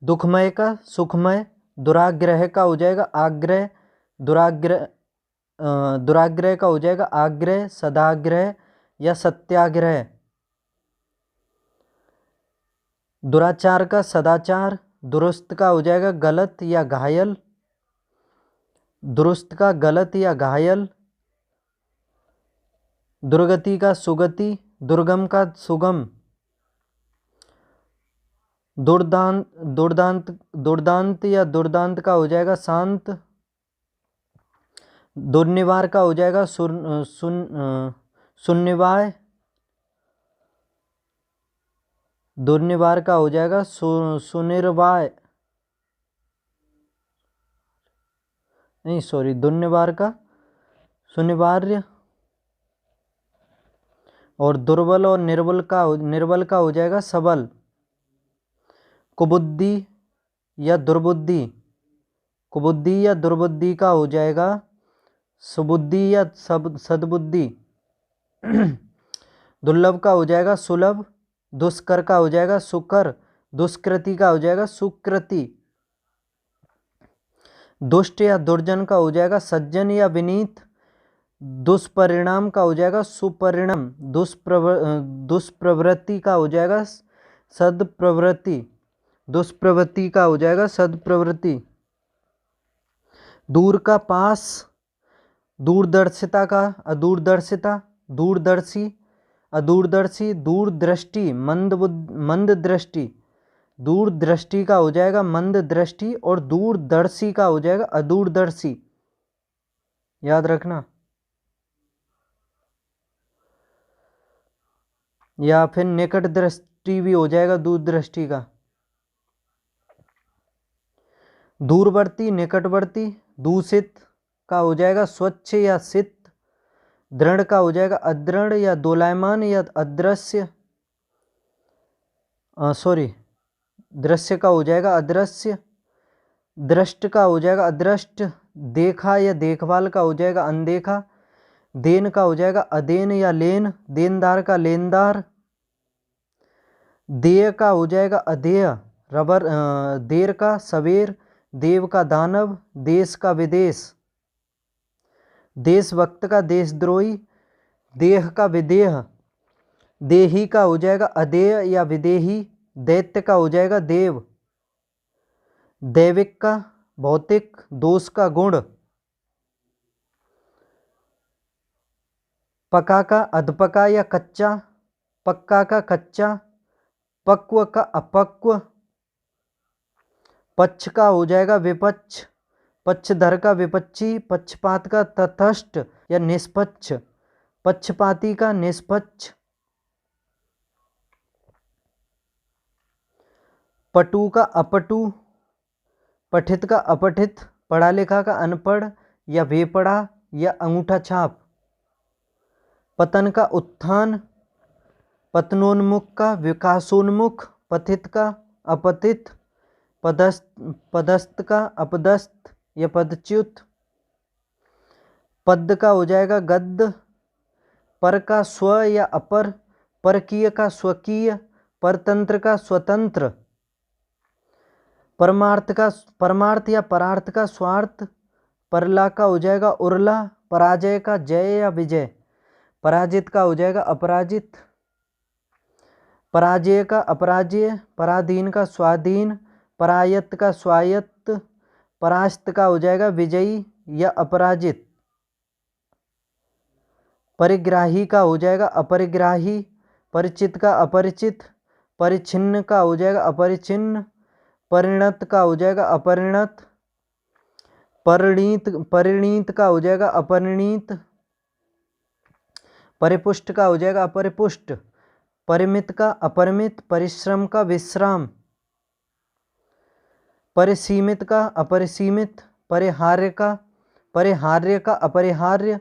दुखमय का सुखमय, दुराग्रह का हो जाएगा आग्रह, दुराग्रह का हो जाएगा आग्रह, सदाग्रह या सत्याग्रह, दुराचार का सदाचार, दुरुस्त का हो जाएगा गलत या घायल, दुरुस्त का गलत या घायल, दुर्गति का सुगति, दुर्गम का सुगम, दुर्दांत या दुर्दांत का हो जाएगा शांत, दुर्निवार का हो जाएगा सुन्निवाय, दुर्निवार का हो जाएगा सुनिर्वाय, नहीं सॉरी, दुर्निवार का सुनिवार्य, और दुर्बल और निर्बल का हो जाएगा सबल, कुबुद्धि या दुर्बुद्धि, कुबुद्धि या दुर्बुद्धि का हो जाएगा सुबुद्धि या सद्बुद्धि, दुर्लभ का हो जाएगा सुलभ, दुष्कर का हो जाएगा सुकर, दुष्कृति का हो जाएगा सुकृति, दुष्ट या दुर्जन का हो जाएगा सज्जन या विनीत, दुष्परिणाम का हो जाएगा सुपरिणाम, दुष्प्रवृत्ति का हो जाएगा सद्प्रवृत्ति, दुष्प्रवृत्ति का हो जाएगा सद्प्रवृत्ति, दूर का पास, दूरदर्शिता का अदूरदर्शिता, दूरदर्शी अदूरदर्शी, दूरदृष्टि मंद दृष्टि, दूरदृष्टि का हो जाएगा मंद दृष्टि, और दूरदर्शी का हो जाएगा अदूरदर्शी, याद रखना। या फिर निकट दृष्टि भी हो जाएगा दूरदृष्टि का, दूरवर्ती निकटवर्ती, दूषित का हो जाएगा स्वच्छ या सित, दृढ़ का हो जाएगा अदृढ़ या दोलायमान या अदृश्य, दृश्य का हो जाएगा अदृश्य, दृष्ट का हो जाएगा अदृष्ट, देखा या देखभाल का हो जाएगा अनदेखा, देन का हो जाएगा अदेन या लेन, देनदार का लेनदार। देय का हो जाएगा अधेय, रबर देर का सवेर, देव का दानव, देश का विदेश, देशभक्त का देशद्रोही, देह का विदेह, देही का हो जाएगा अदेय या विदेही, दैत्य का हो जाएगा देव, दैविक का भौतिक, दोष का गुण, पका का अधपका या कच्चा, पक्का का कच्चा, पक्व का अपक्व, पक्ष का हो जाएगा विपक्ष, पक्षधर का विपक्षी, पक्षपात का तटस्थ या निष्पक्ष, पक्षपाती का निष्पक्ष, पटु का अपटु, पठित का अपठित, पढ़ा लिखा का अनपढ़ या बेपढ़ा या अंगूठा छाप, पतन का उत्थान, पतनोन्मुख का विकासोन्मुख, पतित का अपतित, पदस्थ का अपदस्थ या पदच्युत, पद का हो जाएगा गद्य, पर का स्व या अपर, परकीय का स्वकीय, परतंत्र का स्वतंत्र, परमार्थ या परार्थ का स्वार्थ, परला का हो जाएगा उर्ला, पराजय का जय या विजय, पराजित का हो जाएगा अपराजित, पराजय का अपराजय, पराधीन का स्वाधीन, परायत्त का स्वायत्त, परास्त का हो जाएगा विजयी या अपराजित, परिग्राही का हो जाएगा अपरिग्राही, परिचित का अपरिचित, परिच्छिन्न का हो जाएगा अपरिचिन्न, परिणत का हो जाएगा अपरिणत, परिणीत का हो जाएगा अपरिणीत, परिपुष्ट का हो जाएगा अपरिपुष्ट, परिमित का अपरिमित, परिश्रम का विश्राम, परिसीमित का अपरिसीमित, परिहार्य का अपरिहार्य,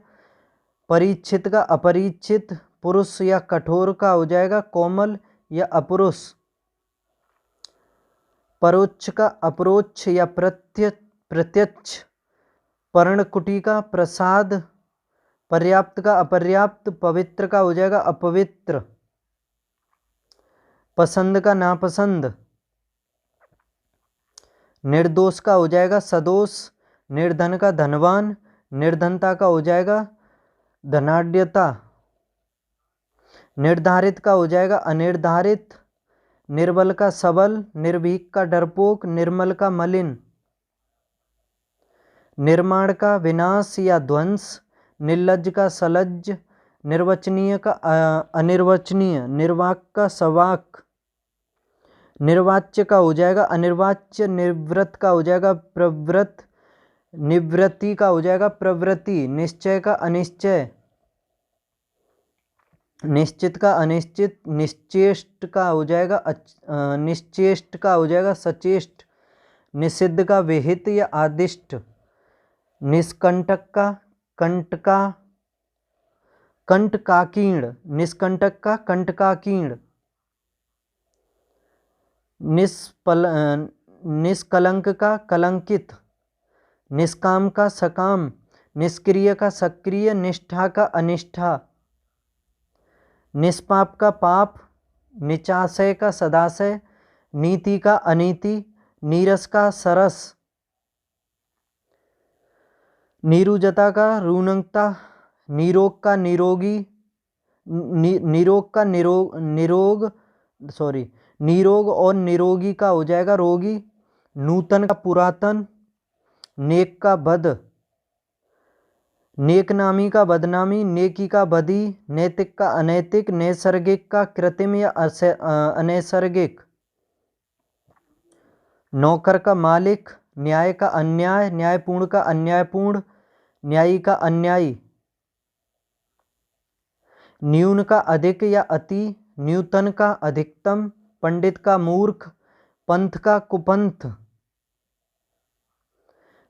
परीक्षित का अपरीक्षित, पुरुष या कठोर का हो जाएगा कोमल या अपुरुष, परोक्ष का अपरोक्ष या प्रत्यक्ष, पर्णकुटी का प्रसाद, पर्याप्त का अपर्याप्त, पवित्र का हो जाएगा अपवित्र, पसंद का नापसंद, निर्दोष का हो जाएगा सदोष, निर्धन का धनवान, निर्धनता का हो जाएगा धनाढ्यता, निर्धारित का हो जाएगा अनिर्धारित, निर्बल का सबल, निर्भीक का डरपोक, निर्मल का मलिन, निर्माण का विनाश या ध्वंस, निर्लज्ज का सलज्ज, निर्वचनीय का अनिर्वचनीय, निर्वाक का सवाक, निर्वाच्य का हो जाएगा अनिर्वाच्य, निर्वृत का हो जाएगा प्रवृत्त, निवृत्ति का हो जाएगा प्रवृत्ति, निश्चय का अनिश्चय, निश्चित का अनिश्चित, निश्चेष्ट का हो जाएगा निश्चेष्ट का हो जाएगा सचेष्ट, निषिद्ध का विहित या आदिष्ट, निष्कंटक का कंटकाकीर्ण, निष्कंटक का कंटकाकीर्ण, निष्कलंक का कलंकित, निष्काम का सकाम, निष्क्रिय का सक्रिय, निष्ठा का अनिष्ठा, निष्पाप का पाप, निचाशय का सदाशय, नीति का अनीति, नीरस का सरस, नीरुजता का रूनकता, निरोग का निरोगी, निरोग और निरोगी का हो जाएगा रोगी, नूतन का पुरातन, नेक का बद, नेकनामी का बदनामी, नेकी का बदी, नैतिक का अनैतिक, नैसर्गिक का कृत्रिम या अनैसर्गिक, नौकर का मालिक, न्याय का अन्याय, न्यायपूर्ण का अन्यायपूर्ण, न्यायी का अन्यायी, न्यून का अधिक या अति, न्यूतन का अधिकतम, पंडित का मूर्ख, पंथ का कुपंथ,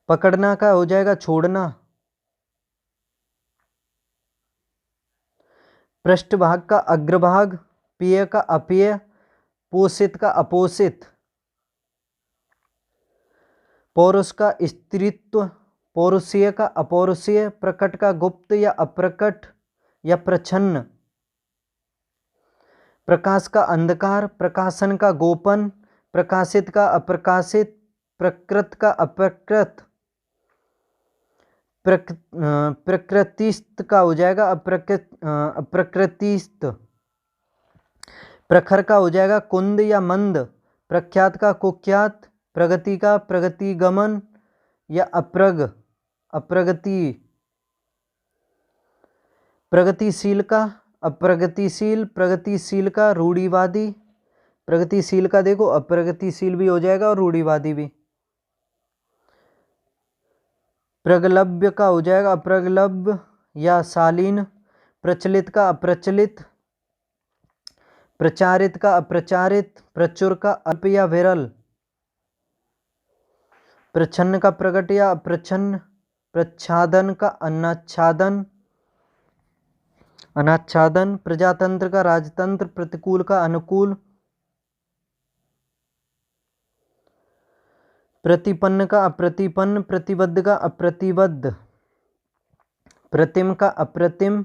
पकड़ना का हो जाएगा छोड़ना, पृष्ठभाग का अग्रभाग, पेय का अपेय, पोषित का अपोषित, पौरुष का स्त्रीत्व, पौरुषीय का अपौरुषीय, प्रकट का गुप्त या अप्रकट या प्रच्छन्न, प्रकाश का अंधकार, प्रकाशन का गोपन, प्रकाशित का अप्रकाशित, प्रकृत का अप्रकृत, प्रकृतिस्थ का हो जाएगा अप्रकृतिस्थ, प्रखर का हो जाएगा कुंद या मंद, प्रख्यात का कुख्यात, प्रगति का प्रगतिगमन या अप्रगति, प्रगतिशील का अप्रगतिशील, प्रगतिशील का रूढ़िवादी, प्रगतिशील का देखो अप्रगतिशील भी हो जाएगा और रूढ़िवादी भी। प्रगल्भ का हो जाएगा अप्रगल्भ या शालीन, प्रचलित का अप्रचलित, प्रचारित का अप्रचारित, प्रचुर का अल्प या विरल, प्रच्छन्न का प्रकट या अप्रच्छन्न, प्रच्छादन का अनाच्छादन, प्रजातंत्र का राजतंत्र, प्रतिकूल का अनुकूल, प्रतिपन्न का अप्रतिपन्न, प्रतिबद्ध का अप्रतिबद्ध, प्रतिम का अप्रतिम,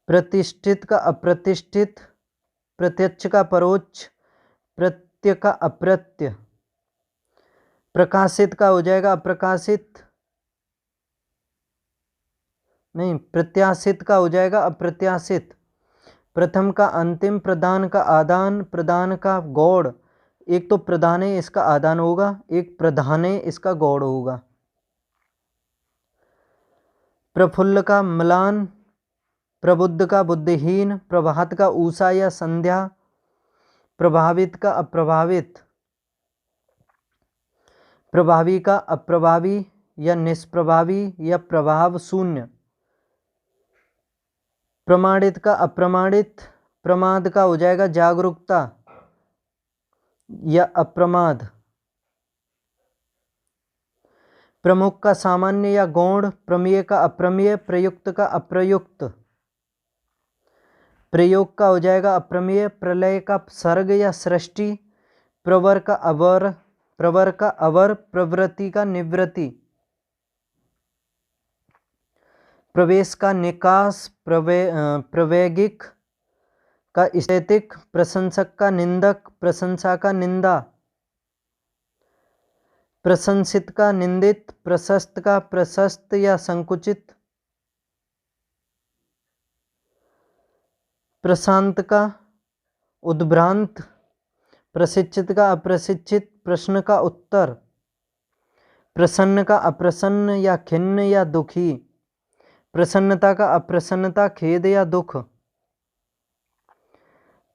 प्रतिष्ठित का अप्रतिष्ठित, प्रत्यक्ष का परोक्ष, प्रत्य का अप्रत्य, प्रकाशित का हो जाएगा अप्रकाशित, नहीं प्रत्याशित का हो जाएगा अप्रत्याशित, प्रथम का अंतिम, प्रदान का आदान, प्रदान का गौड़, एक तो प्रधान है इसका आदान होगा, एक प्रधान है इसका गौड़ होगा। प्रफुल्ल का म्लान, प्रबुद्ध का बुद्धिहीन, प्रभात का ऊषा या संध्या, प्रभावित का अप्रभावित, प्रभावी का अप्रभावी या निष्प्रभावी या प्रभाव शून्य, प्रमाणित का अप्रमाणित, प्रमाद का हो जाएगा जागरूकता या अप्रमाद, प्रमुख का सामान्य या गौण, प्रमेय का अप्रमेय, प्रयुक्त का अप्रयुक्त, प्रयोग का हो जाएगा अप्रमेय, प्रलय का सर्ग या सृष्टि, प्रवर का अवर, प्रवृत्ति का निवृत्ति, प्रवेश का निकास, प्रवैगिक का स्थैतिक, प्रशंसक का निंदक, प्रशंसा का निंदा, प्रशंसित का निंदित, प्रशस्त का प्रशस्त या संकुचित, प्रशांत का उद्भ्रांत, प्रशिक्षित का अप्रशिक्षित, प्रश्न का उत्तर, प्रसन्न का अप्रसन्न या खिन्न या दुखी, प्रसन्नता का अप्रसन्नता, खेद या दुख,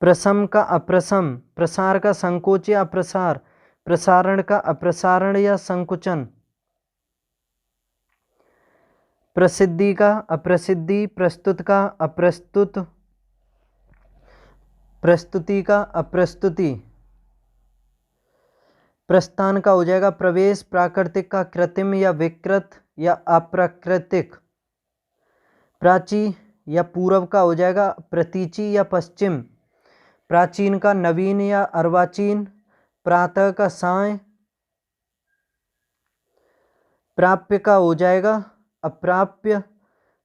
प्रसम का अप्रसम, प्रसार का संकोच या प्रसार, प्रसारण का अप्रसारण या संकुचन, प्रसिद्धि का अप्रसिद्धि, प्रस्तुत का अप्रस्तुत, प्रस्तुति का अप्रस्तुति, प्रस्थान का हो जाएगा प्रवेश, प्राकृतिक का कृत्रिम या विकृत या अप्राकृतिक, प्राची या पूर्व का हो जाएगा प्रतीची या पश्चिम, प्राचीन का नवीन या अर्वाचीन, प्रातः का साय, प्राप्य का हो जाएगा अप्राप्य,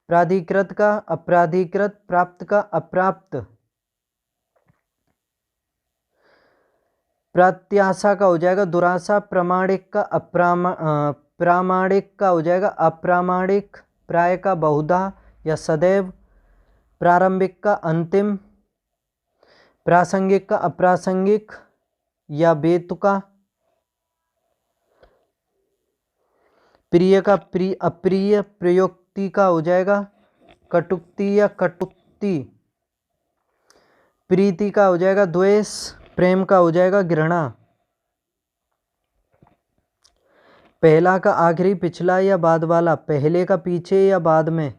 प्राधिकृत का अपराधिकृत, प्राप्त का अप्राप्त, प्रत्याशा का हो जाएगा दुराशा, प्रामाणिक का प्रामाणिक का हो जाएगा अप्रामाणिक, प्राय का बहुधा या सदैव, प्रारंभिक का अंतिम, प्रासंगिक का अप्रासंगिक या बेतुका, प्रिय का अप्रिय, प्रयोक्ति का हो जाएगा कटुक्ति या कटुक्ति, प्रीति का हो जाएगा द्वेष, प्रेम का हो जाएगा घृणा, पहला का आखिरी, पिछला या बाद वाला, पहले का पीछे या बाद में,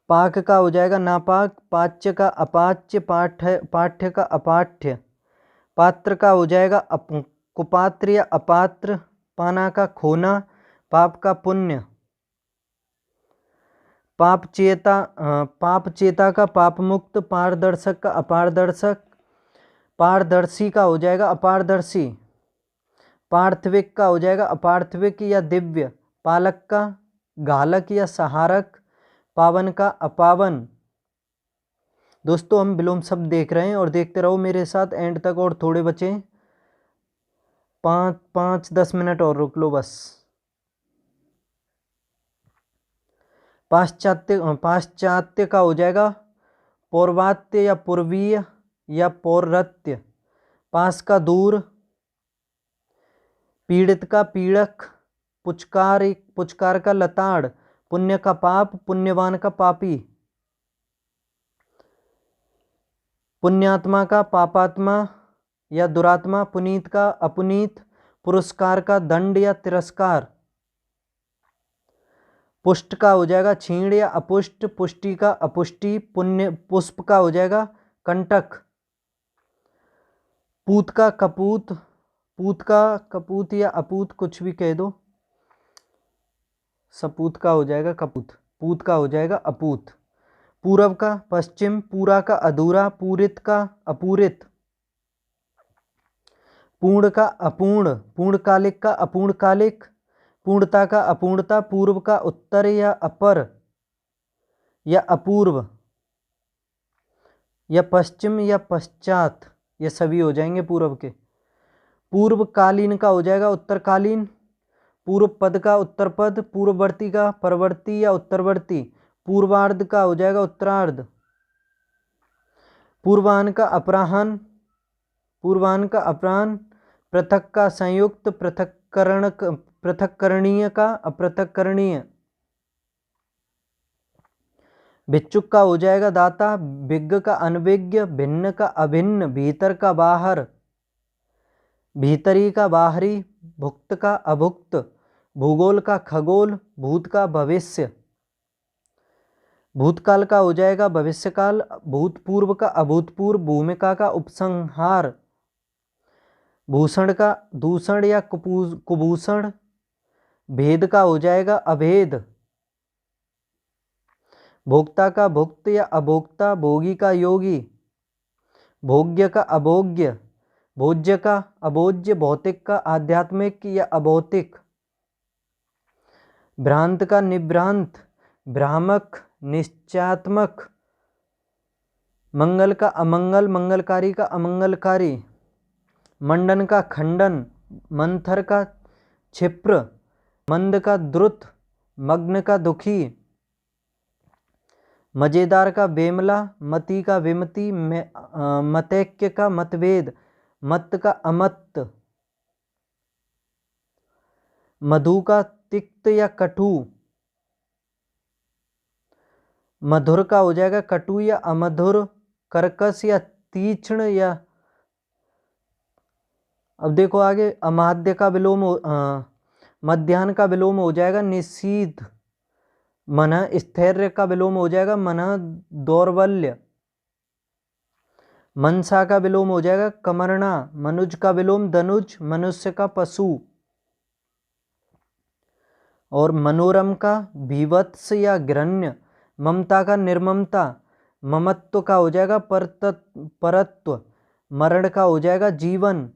पाक का हो जाएगा नापाक, पाच्य का अपाच्य, पाठ्य का अपाठ्य, पात्र का हो जाएगा कुपात्र या अपात्र, पाना का खोना, पाप का पुण्य, पाप चेता का पाप मुक्त, पारदर्शक का अपारदर्शक, पारदर्शी का हो जाएगा अपारदर्शी, पार्थिविक का हो जाएगा अपार्थिविक या दिव्य, पालक का घालक या सहारक, पावन का अपावन। दोस्तों हम विलोम शब्द देख रहे हैं और देखते रहो मेरे साथ एंड तक, और थोड़े बचे 5-10 मिनट और रुक लो बस। पाश्चात्य का हो जाएगा पौर्वात्य या पूर्वीय या पौर्वत्य। पास का दूर, पीड़ित का पीड़क, पुचकार का लताड़, पुण्य का पाप, पुण्यवान का पापी, पुण्यात्मा का पापात्मा या दुरात्मा, पुनीत का अपुनीत, पुरस्कार का दंड या तिरस्कार। पुष्ट का हो जाएगा छीण या अपुष्ट, पुष्टि का अपुष्टि, पुण्य पुष्प का हो जाएगा कंटक, पूत का कपूत, पूत का कपूत या अपूत कुछ भी कह दो, सपूत का हो जाएगा कपूत, पूत का हो जाएगा अपूत। पूरब का पश्चिम, पूरा का अधूरा, पूरित का अपूरित, पूर्ण का अपूर्ण, पूर्णकालिक का अपूर्णकालिक, पूर्णता का अपूर्णता, पूर्व का उत्तर या अपर या अपूर्व, या पश्चिम या पश्चात, ये सभी हो जाएंगे पूर्व के। पूर्वकालीन का हो जाएगा उत्तरकालीन, पूर्व पद का उत्तर पद, पूर्ववर्ती का परवर्ती या उत्तरवर्ती, पूर्वार्ध का हो जाएगा उत्तरार्ध, पूर्वाह्न का अपराह्न, पूर्वाह्न का अपराह्न, पृथक का संयुक्त, पृथक्करणीय का अपृथक्करणीय, भिक्षुक का हो जाएगा दाता, विज्ञ का अनविज्ञ, भिन्न का अभिन्न, भीतर का बाहर, भीतरी का बाहरी, भुक्त का अभुक्त, भूगोल का खगोल, भूत का भविष्य, भूतकाल का हो जाएगा भविष्यकाल, भूतपूर्व का अभूतपूर्व, भूमिका का उपसंहार, भूषण का दूषण या कुभूषण, भेद का हो जाएगा अभेद, भोक्ता का भुक्त या अभोक्ता, भोगी का योगी, भोग्य का अभोग्य, भोज्य का अभोज्य, भौतिक का आध्यात्मिक या अभौतिक, भ्रांत का निभ्रांत, भ्रामक निश्चयात्मक, मंगल का अमंगल, मंगलकारी का अमंगलकारी, मंडन का खंडन, मंथर का क्षिप्र, मंद का द्रुत, मग्न का दुखी, मजेदार का बेमला, मति का विमति, मतैक्य का मतभेद, मत का अमत्त, मधु का तिक्त या कटु, मधुर का हो जाएगा कटु या अमधुर, कर्कश या तीक्ष्ण या, अब देखो आगे अमाद्य का विलोम, मध्याह्न का विलोम हो जाएगा निशीथ, मन स्थैर्य का विलोम हो जाएगा मन दौर्बल्य, मनसा का विलोम हो जाएगा कमरना, मनुज का विलोम धनुज, मनुष्य का पशु, और मनोरम का भीवत्स या घृण्य, ममता का निर्ममता, ममत्व का हो जाएगा परत्व, मरण का हो जाएगा जीवन।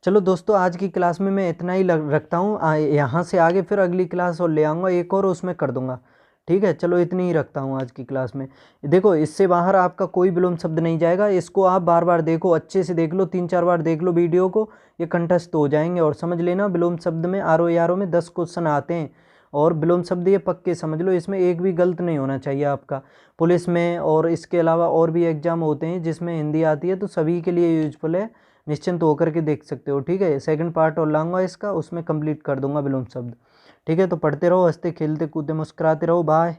चलो दोस्तों आज की क्लास में मैं इतना ही रखता हूँ, यहाँ से आगे फिर अगली क्लास और ले आऊँगा एक और, उसमें कर दूंगा, ठीक है। चलो इतनी ही रखता हूँ आज की क्लास में। देखो इससे बाहर आपका कोई विलोम शब्द नहीं जाएगा, इसको आप बार बार देखो, अच्छे से देख लो, 3-4 बार देख लो वीडियो को, ये कंठस्थ हो जाएंगे। और समझ लेना विलोम शब्द में आर में 10 क्वेश्चन आते हैं, और विलोम शब्द ये पक्के समझ लो, इसमें एक भी गलत नहीं होना चाहिए आपका। पुलिस में और इसके अलावा और भी एग्जाम होते हैं जिसमें हिंदी आती है, तो सभी के लिए यूजफुल है, निश्चिंत होकर के देख सकते हो, ठीक है। सेकंड पार्ट और लाऊंगा इसका, उसमें कंप्लीट कर दूंगा विलोम शब्द, ठीक है। तो पढ़ते रहो, हंसते खेलते कूदते मुस्कुराते रहो, बाय।